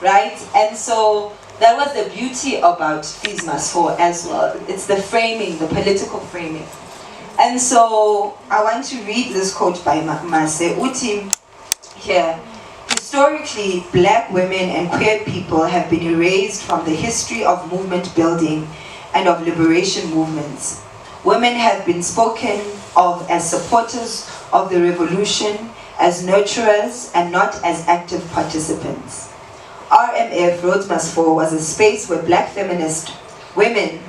right? And so that was the beauty about Fees Must Fall as well. It's the framing, the political framing. And so I want to read this quote by Mase Uti here. Historically, Black women and queer people have been erased from the history of movement building and of liberation movements. Women have been spoken of as supporters of the revolution, as nurturers, and not as active participants. RMF, Rhodes Must Fall, was a space where Black feminist women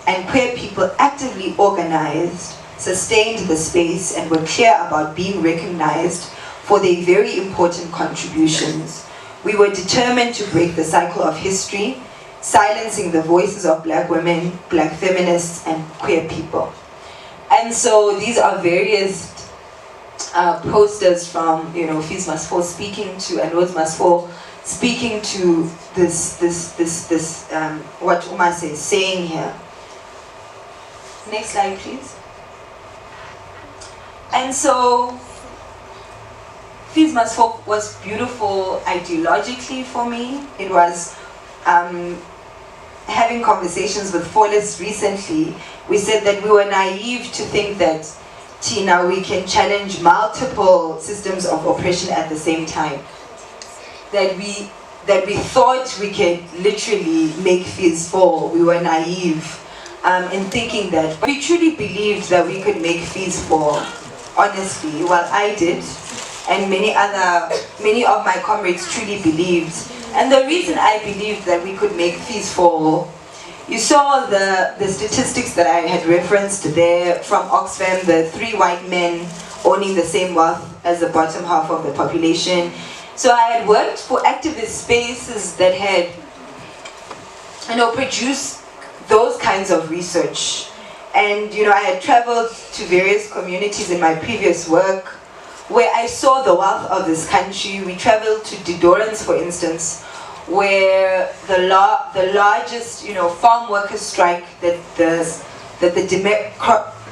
and queer people actively organized, sustained the space, and were clear about being recognized for their very important contributions. We were determined to break the cycle of history, silencing the voices of Black women, Black feminists, and queer people. And so these are various posters from Fees Must Fall speaking to, and Rhodes Must Fall speaking to this what Umase is saying here. Next slide, please. And so Fees Must Fall was beautiful ideologically for me. It was having conversations with Fallists recently. We said that we were naive to think that we can challenge multiple systems of oppression at the same time. That we thought we could literally make Fees fall. We were naive in thinking that. But we truly believed that we could make Fees fall. Honestly, well, I did, and many of my comrades truly believed. And the reason I believed that we could make Fees fall, you saw the statistics that I had referenced there from Oxfam, the 3 white men owning the same wealth as the bottom half of the population. So I had worked for activist spaces that had, produced those kinds of research. And, I had traveled to various communities in my previous work where I saw the wealth of this country. We traveled to Didorans, for instance, where the largest, farm workers strike that the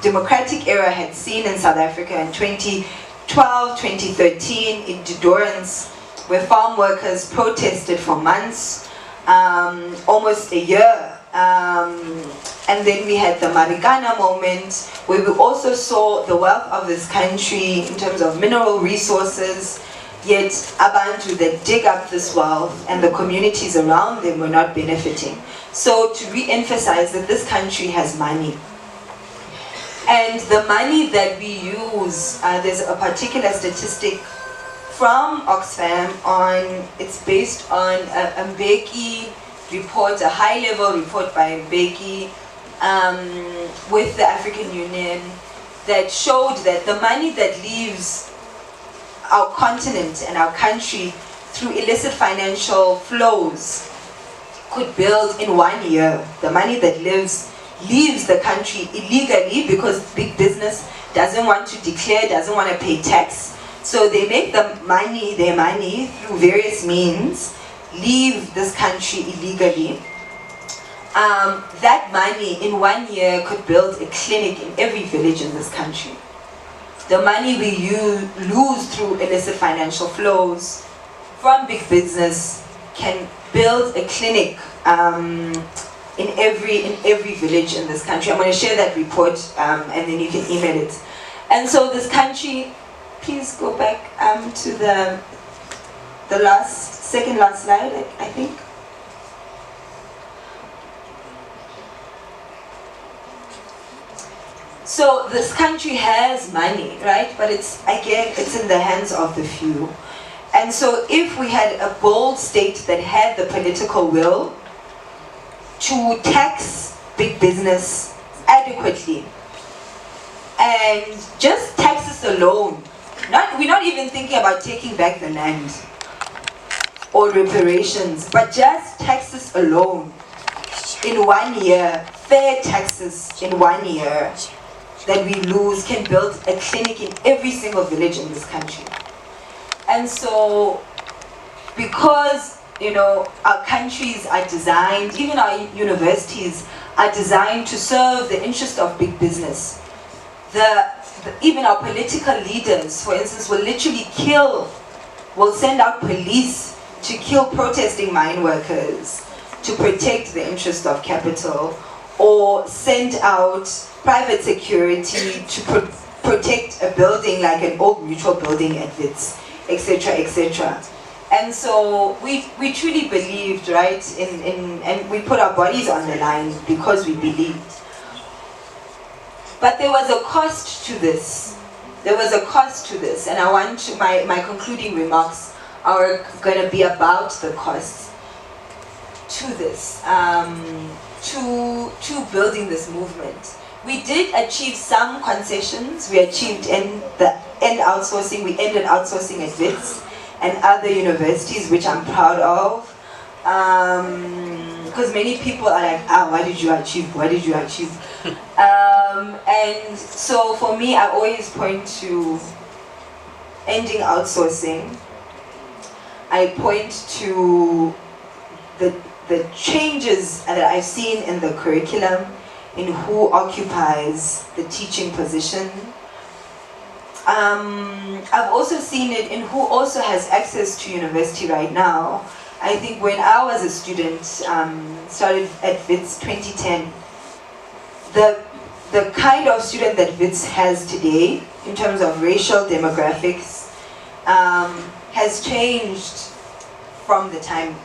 democratic era had seen in South Africa in 2012, 2013, in Didorans, where farm workers protested for months, almost a year. And then we had the Marikana moment, where we also saw the wealth of this country in terms of mineral resources, yet Abantu that dig up this wealth and the communities around them were not benefiting. So to re-emphasize that this country has money. And the money that we use, there's a particular statistic from Oxfam it's based on a Mbeki report, a high-level report by Mbeki with the African Union that showed that the money that leaves our continent and our country through illicit financial flows could build in 1 year. The money that leaves the country illegally because big business doesn't want to declare, doesn't want to pay tax. So they make their money through various means, leave this country illegally. That money in 1 year could build a clinic in every village in this country. The money we lose through illicit financial flows from big business can build a clinic in every village in this country. I'm going to share that report and then you can email it. And so this country, please go back to the second last slide, I think. So this country has money, right? But it's in the hands of the few. And so if we had a bold state that had the political will to tax big business adequately, and just taxes alone, we're not even thinking about taking back the land or reparations, but just taxes alone in 1 year, fair taxes in 1 year that we lose can build a clinic in every single village in this country. And so, because our countries are designed, even our universities are designed to serve the interest of big business. Even our political leaders, for instance, will send out police to kill protesting mine workers to protect the interest of capital, or send out private security to protect a building like an old mutual building at Wits, etc., etc. And so we truly believed, right, and we put our bodies on the line because we believed. But there was a cost to this. There was a cost to this, and I want to, my concluding remarks are going to be about the costs to this, to building this movement. We did achieve some concessions. We achieved end outsourcing. We ended outsourcing at Wits and other universities, which I'm proud of. Because many people are like, what did you achieve? What did you achieve? And so for me, I always point to ending outsourcing. I point to the changes that I've seen in the curriculum, in who occupies the teaching position. I've also seen it in who also has access to university right now. I think when I was a student, started at Wits 2010, the kind of student that Wits has today, in terms of racial demographics, has changed from the time,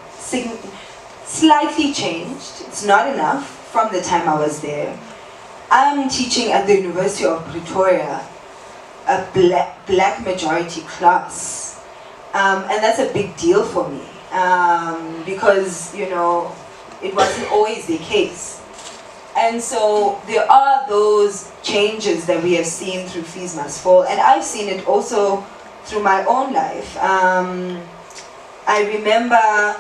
slightly changed. It's not enough from the time I was there. I'm teaching at the University of Pretoria, a black majority class, and that's a big deal for me, because it wasn't always the case. And so there are those changes that we have seen through Fees Must Fall, and I've seen it also through my own life. I remember,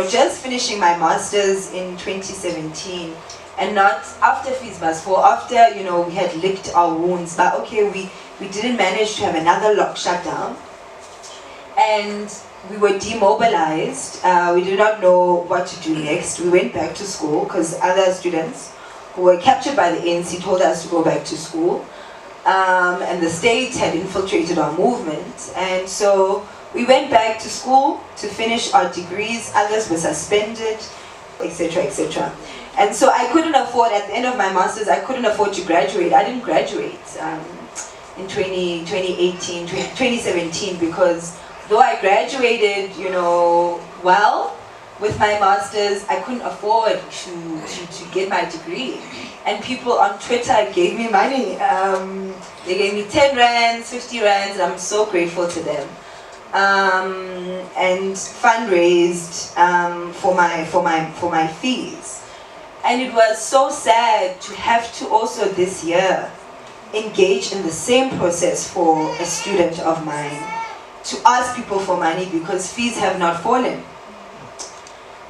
just finishing my master's in 2017, and not after fees must fall, after, we had licked our wounds, but okay, we didn't manage to have another lock shutdown, and we were demobilized. We did not know what to do next. We went back to school because other students who were captured by the ANC told us to go back to school. And the state had infiltrated our movement. And so we went back to school to finish our degrees. Others were suspended, etc., etc. And so I couldn't afford, at the end of my master's, I couldn't afford to graduate. I didn't graduate in 2017, because though I graduated, well, with my master's, I couldn't afford to get my degree. And people on Twitter gave me money. They gave me 10 rands, 50 rands, and I'm so grateful to them. And fundraised for my fees. And it was so sad to have to also this year engage in the same process for a student of mine, to ask people for money because fees have not fallen.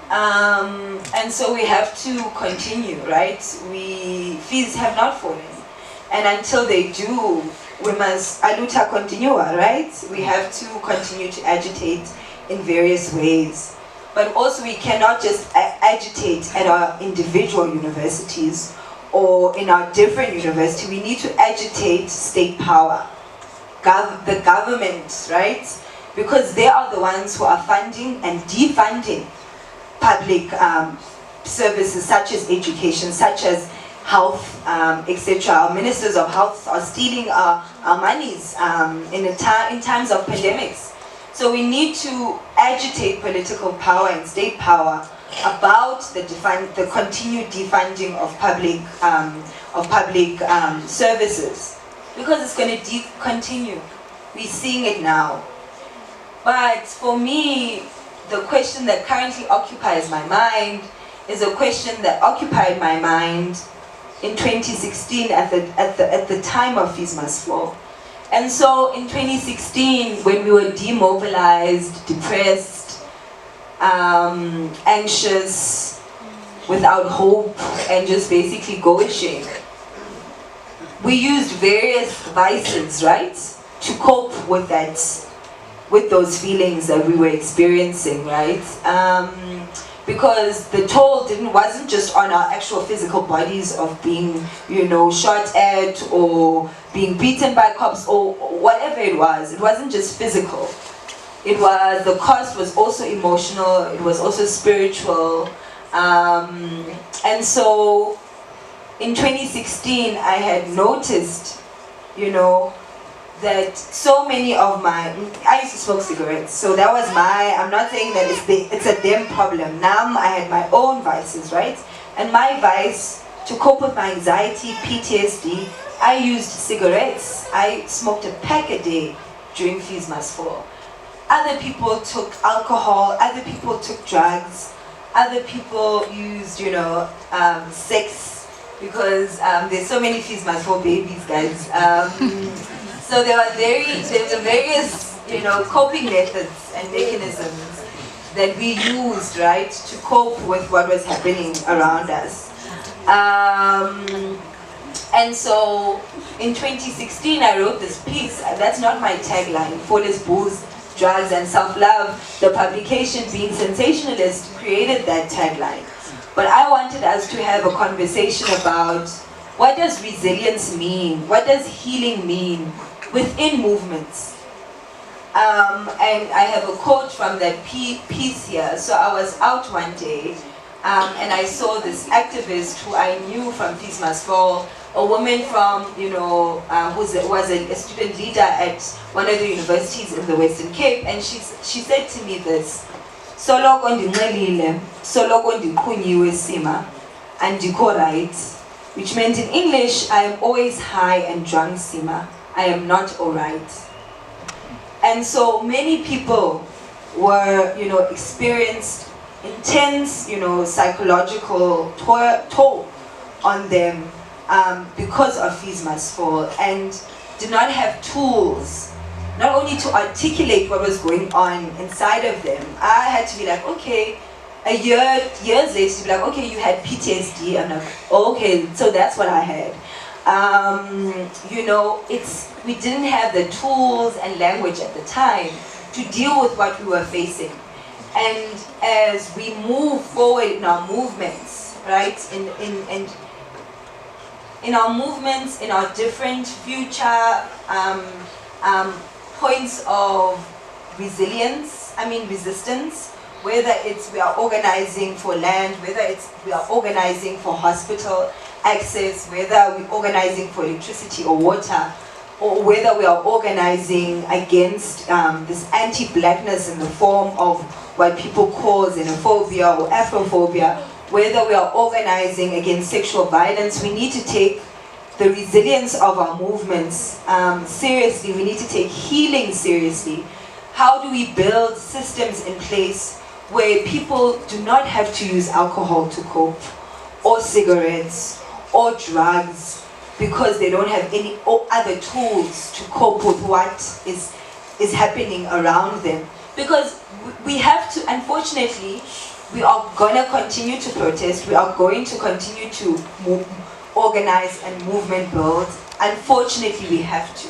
And so we have to continue, right? Fees have not fallen. And until they do, we must aluta continua, right? We have to continue to agitate in various ways. But also we cannot just agitate at our individual universities or in our different universities. We need to agitate state power, the government, right? Because they are the ones who are funding and defunding public services such as education, such as health, etc. Our ministers of health are stealing our monies in times of pandemics. So we need to agitate political power and state power about the continued defunding of public services, because it's going to continue. We're seeing it now. But for me, the question that currently occupies my mind is a question that occupied my mind in 2016 at the time of Fees Must Fall. And so in 2016, when we were demobilized, depressed, anxious, without hope, and just basically going, we used various vices, right, to cope with that, with those feelings that we were experiencing, right? Because the toll wasn't just on our actual physical bodies of being, shot at or being beaten by cops or whatever it was. It wasn't just physical. The cost was also emotional, it was also spiritual. And so in 2016, I had noticed, that so many of I used to smoke cigarettes, so that was I'm not saying that it's a them problem. Now I had my own vices, right? And my vice, to cope with my anxiety, PTSD, I used cigarettes. I smoked a pack a day during Fees Must Fall. Other people took alcohol, other people took drugs, other people used, sex, because there's so many Fees Must Fall babies, guys. So there were various, coping methods and mechanisms that we used, right, to cope with what was happening around us. And so in 2016, I wrote this piece. That's not my tagline. Ford's Booze, Drugs and Self-Love. The publication, being sensationalist, created that tagline. But I wanted us to have a conversation about what does resilience mean? What does healing mean within movements? And I have a quote from that piece here. So I was out one day and I saw this activist who I knew from Fees Must Fall, a woman from, who was a student leader at one of the universities in the Western Cape, and she said to me this: "Soloko ndinxelile, soloko ndiqhunyiwe sima, andikho right," which meant in English, I am always high and drunk, Sima. I am not alright. And so many people were, experienced intense, psychological toll on them because of Fees Must Fall, and did not have tools, not only to articulate what was going on inside of them, I had to be like, okay, years later, to be like, okay, you had PTSD. I'm like, oh, okay, so that's what I had. You know, we didn't have the tools and language at the time to deal with what we were facing. And as we move forward in our movements, right, in our movements, in our different future points of resistance, whether it's we are organizing for land, whether it's we are organizing for hospital access, whether we're organizing for electricity or water, or whether we are organizing against this anti-blackness in the form of what people call xenophobia or Afrophobia, whether we are organizing against sexual violence, we need to take the resilience of our movements seriously. We need to take healing seriously. How do we build systems in place where people do not have to use alcohol to cope, or cigarettes, or drugs, because they don't have any other tools to cope with what is happening around them? Because we have to, unfortunately, we are going to continue to protest, we are going to continue to organize and movement build. Unfortunately, we have to.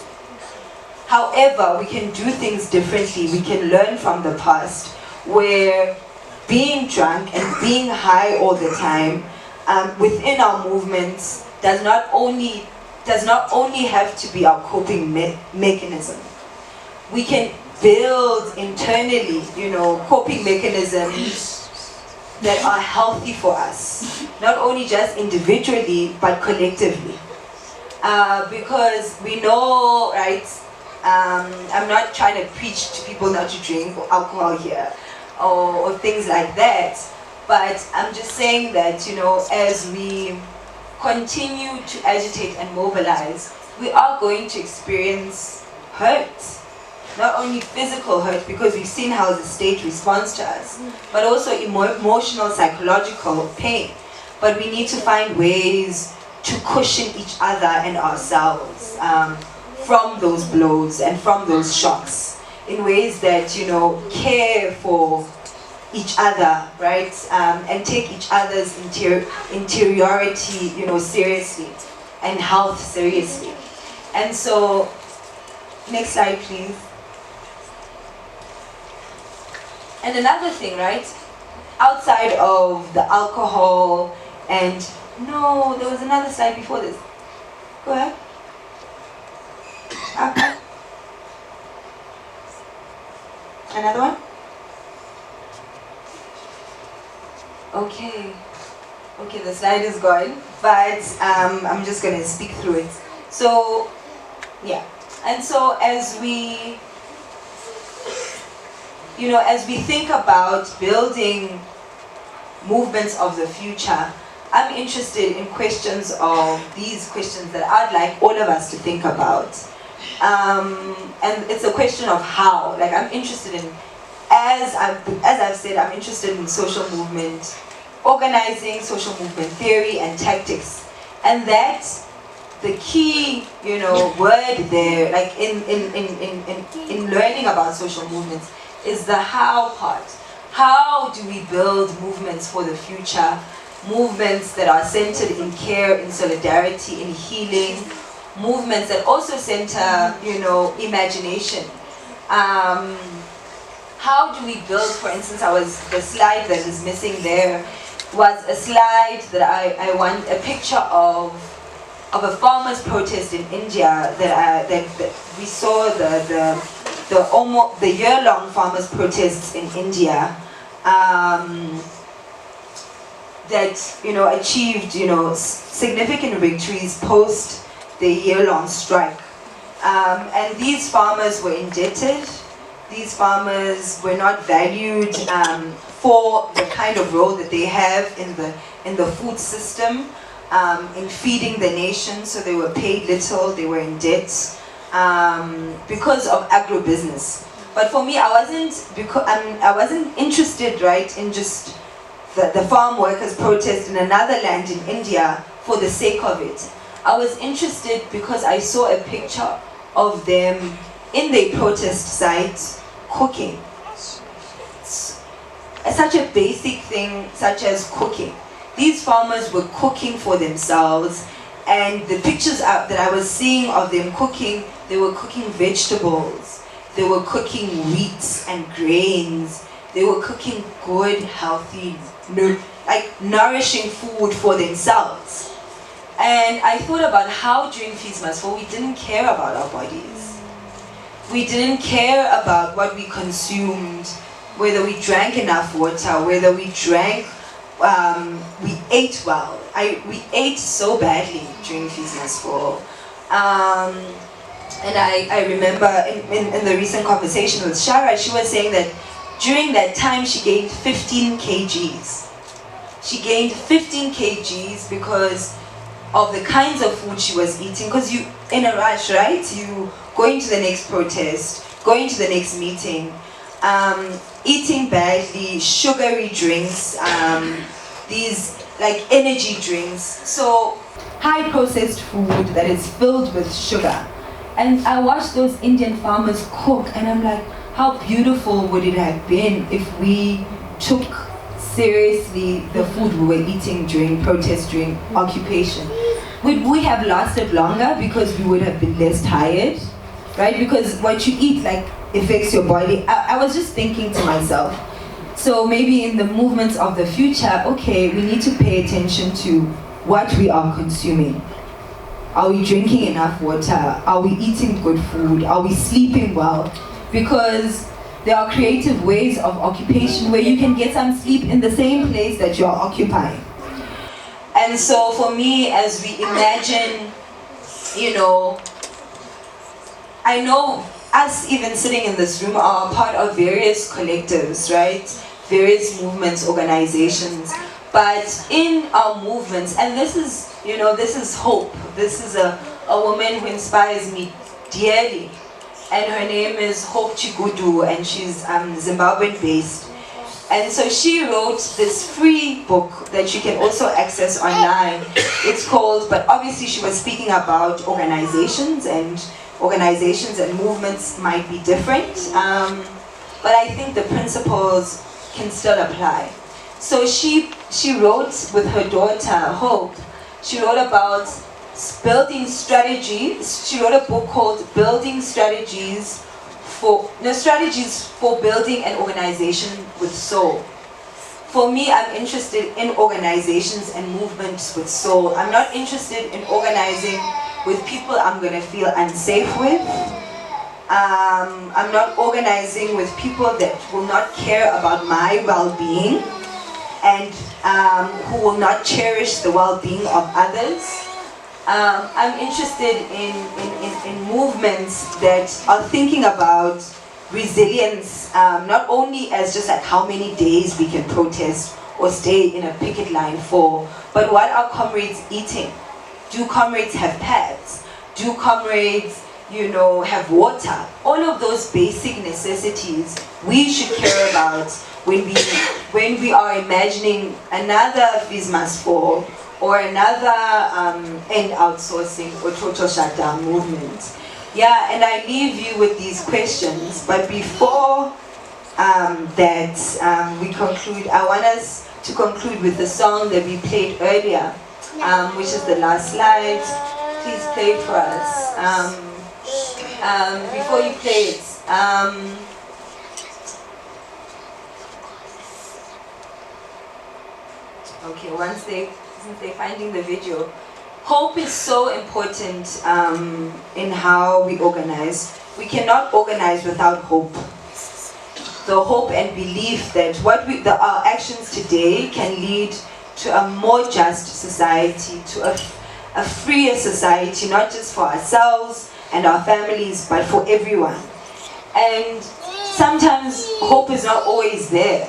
However, we can do things differently. We can learn from the past, where being drunk and being high all the time within our movements does not only have to be our coping mechanism. We can build internally, coping mechanisms that are healthy for us, not only just individually but collectively. Because we know, right? I'm not trying to preach to people not to drink alcohol here, or things like that. But I'm just saying that, as we continue to agitate and mobilize, we are going to experience hurt. Not only physical hurt, because we've seen how the state responds to us, but also emotional, psychological pain. But we need to find ways to cushion each other and ourselves from those blows and from those shocks, in ways that, care for each other, right? And take each other's interiority, seriously, and health seriously. And so, next slide, please. And another thing, right? Outside of the alcohol and, no, there was another slide before this. Go ahead. Okay. Another one? Okay, the slide is gone, but I'm just going to speak through it. So, yeah, and so as we think about building movements of the future, I'm interested in these questions that I'd like all of us to think about. And it's a question of how. Like, I'm interested in, as I've said, I'm interested in social movement, organizing, social movement theory and tactics. And that's the key, word there, like in learning about social movements, is the how part. How do we build movements for the future? Movements that are centered in care, in solidarity, in healing. Movements that also center, imagination. How do we build, for instance, the slide that is missing there was a slide that I want a picture of a farmers' protest in India that we saw the year-long farmers' protests in India that achieved significant victories post the year-long strike, and these farmers were indebted. These farmers were not valued for the kind of role that they have in the food system, in feeding the nation. So they were paid little. They were in debt because of agribusiness. But for me, I wasn't interested, right, in just the farm workers' protest in another land in India for the sake of it. I was interested because I saw a picture of them in the protest site, cooking. Such a basic thing such as cooking. These farmers were cooking for themselves, and the pictures that I was seeing of them cooking, they were cooking vegetables, they were cooking wheat and grains, they were cooking good, healthy, nourishing food for themselves. And I thought about how during Feast Festival we didn't care about our bodies. We didn't care about what we consumed, whether we drank enough water, whether we drank, we ate well. We ate so badly during Feast Festival. And I remember in the recent conversation with Shara, she was saying that during that time she gained 15 kgs. She gained 15 kgs because of the kinds of food she was eating. Because you, in a rush, right? You going to the next protest, going to the next meeting, eating badly, sugary drinks, these like energy drinks. So high processed food that is filled with sugar. And I watched those Indian farmers cook, and I'm like, how beautiful would it have been if we took seriously the food we were eating during protest, during occupation? Would we have lasted longer because we would have been less tired, right? Because what you eat like affects your body. I was just thinking to myself, so maybe in the movements of the future, okay, we need to pay attention to what we are consuming. Are we drinking enough water? Are we eating good food? Are we sleeping well? Because there are creative ways of occupation where you can get some sleep in the same place that you're occupying. And so for me, as we imagine, I know us even sitting in this room are part of various collectives, right? Various movements, organizations. But in our movements, and this is hope. This is a woman who inspires me dearly. And her name is Hope Chigudu, and she's Zimbabwean based. And so she wrote this free book that you can also access online. It's called, but obviously she was speaking about organizations and movements might be different. But I think the principles can still apply. So she wrote with her daughter, Hope, she wrote about building strategies. She wrote a book called Strategies for Building an Organization with Soul. For me, I'm interested in organizations and movements with soul. I'm not interested in organizing with people I'm going to feel unsafe with. I'm not organizing with people that will not care about my well-being and who will not cherish the well-being of others. I'm interested in movements that are thinking about resilience, not only as just like how many days we can protest or stay in a picket line for, but what are comrades eating? Do comrades have pads? Do comrades, have water? All of those basic necessities we should care about when we are imagining another FISMAS 4 or another end outsourcing or total shutdown movement. Yeah, and I leave you with these questions, but before we conclude, I want us to conclude with the song that we played earlier, which is the last slide. Please play it for us. Before you play it, okay, since they're finding the video. Hope is so important in how we organize. We cannot organize without hope. The hope and belief that our actions today can lead to a more just society, to a freer society, not just for ourselves and our families, but for everyone. And sometimes hope is not always there.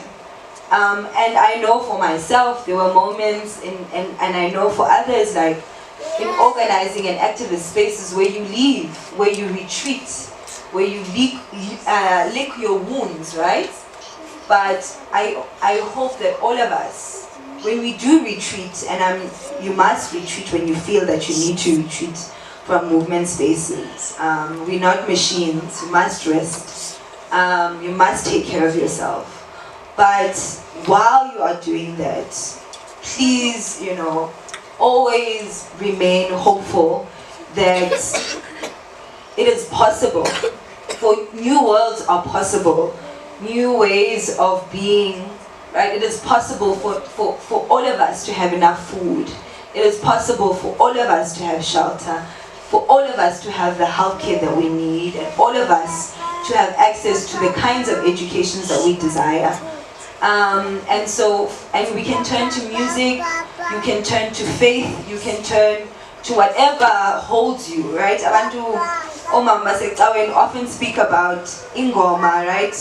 And I know for myself, there were moments, and I know for others, like in organizing and activist spaces where you leave, where you retreat, where you lick your wounds, right? But I hope that all of us, when we do retreat, and you must retreat when you feel that you need to retreat, from movement spaces. We're not machines. You must rest. You must take care of yourself. But while you are doing that, please, always remain hopeful that it is possible. For new worlds are possible. New ways of being, right? It is possible for all of us to have enough food. It is possible for all of us to have shelter, for all of us to have the healthcare that we need, and all of us to have access to the kinds of educations that we desire. And we can turn to music, you can turn to faith, you can turn to whatever holds you, right? Abantu omama sekcaweni often speak about ingoma, right?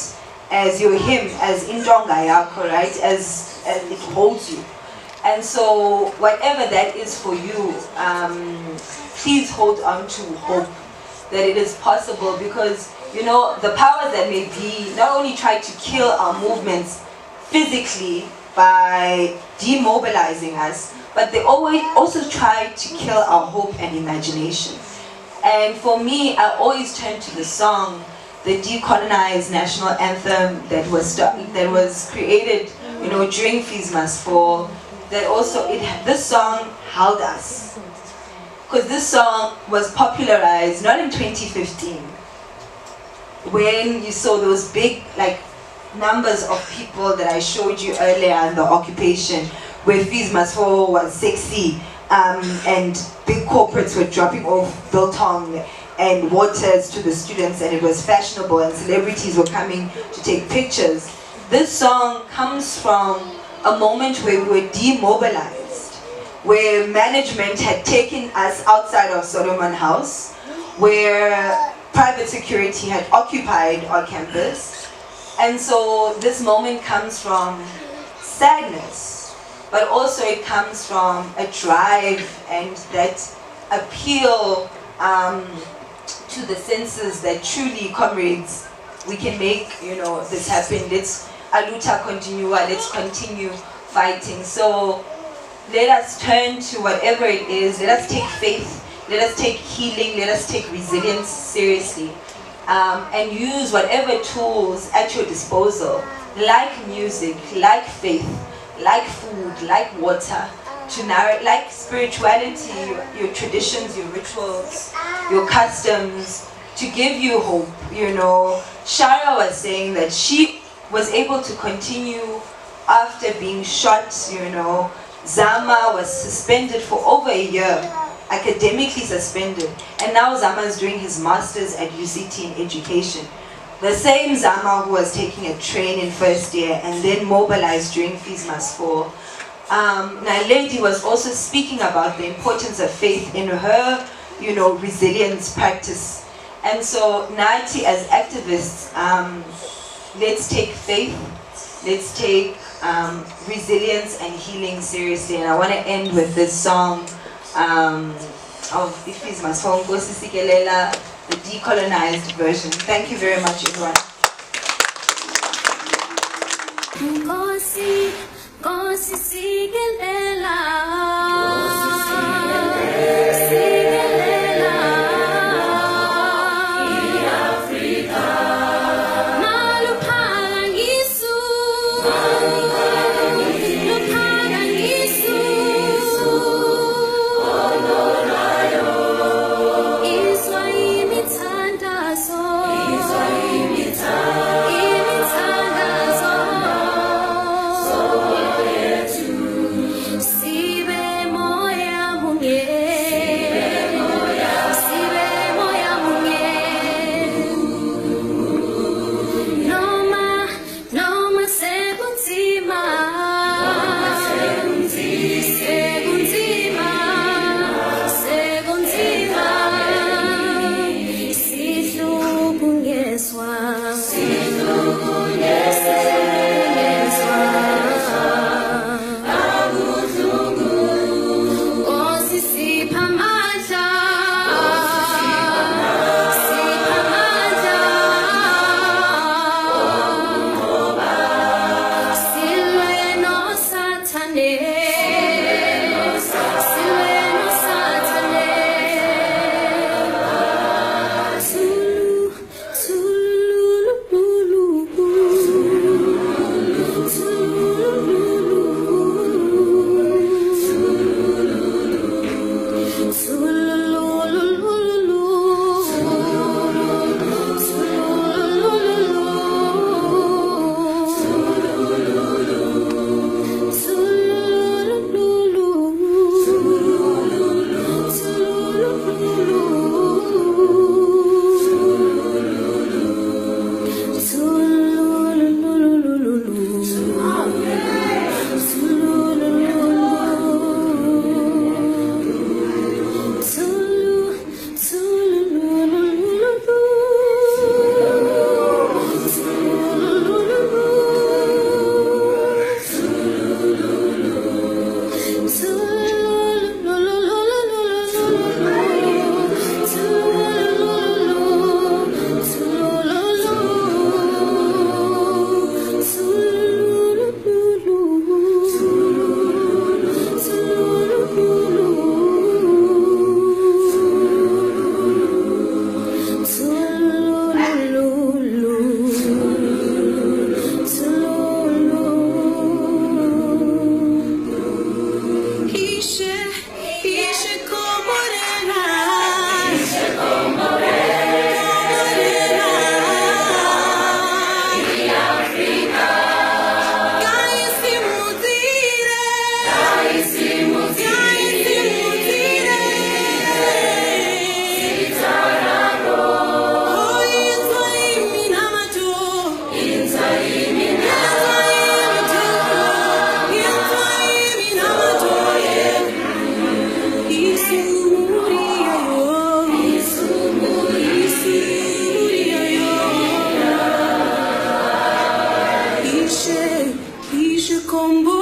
As your hymn, as intonga yakho, right? As it holds you. And so whatever that is for you, please hold on to hope that it is possible, because the powers that may be not only try to kill our movements physically by demobilizing us, but they also try to kill our hope and imagination. And for me, I always turn to the song, the decolonized national anthem that was created, during Fismas for that. Also, this song held us, because this song was popularized not in 2015 when you saw those big numbers of people that I showed you earlier in the occupation, where Fismas 4 was sexy, and big corporates were dropping off biltong and waters to the students, and it was fashionable, and celebrities were coming to take pictures. This song comes from a moment where we were demobilized, where management had taken us outside of Solomon House, where private security had occupied our campus. And so this moment comes from sadness, but also it comes from a drive and that appeal to the senses that truly, comrades, we can make this happen. Let's aluta continua, let's continue fighting. So let us turn to whatever it is. Let us take faith, let us take healing, let us take resilience seriously, and use whatever tools at your disposal, like music, like faith, like food, like water, to narrate, like spirituality, your traditions, your rituals, your customs, to give you hope. Shara was saying that she was able to continue after being shot. Zama was suspended for over a year, academically suspended, and now Zama is doing his master's at UCT in education. The same Zama who was taking a train in first year and then mobilized during Fismas 4. Naledi was also speaking about the importance of faith in her, resilience practice. And so Nati, as activists, let's take faith, let's take resilience and healing seriously. And I want to end with this song of Ifizmas from Nkosi Sikelela, the decolonized version. Thank you very much, everyone. Nkosi Sikelela, yeah. kombu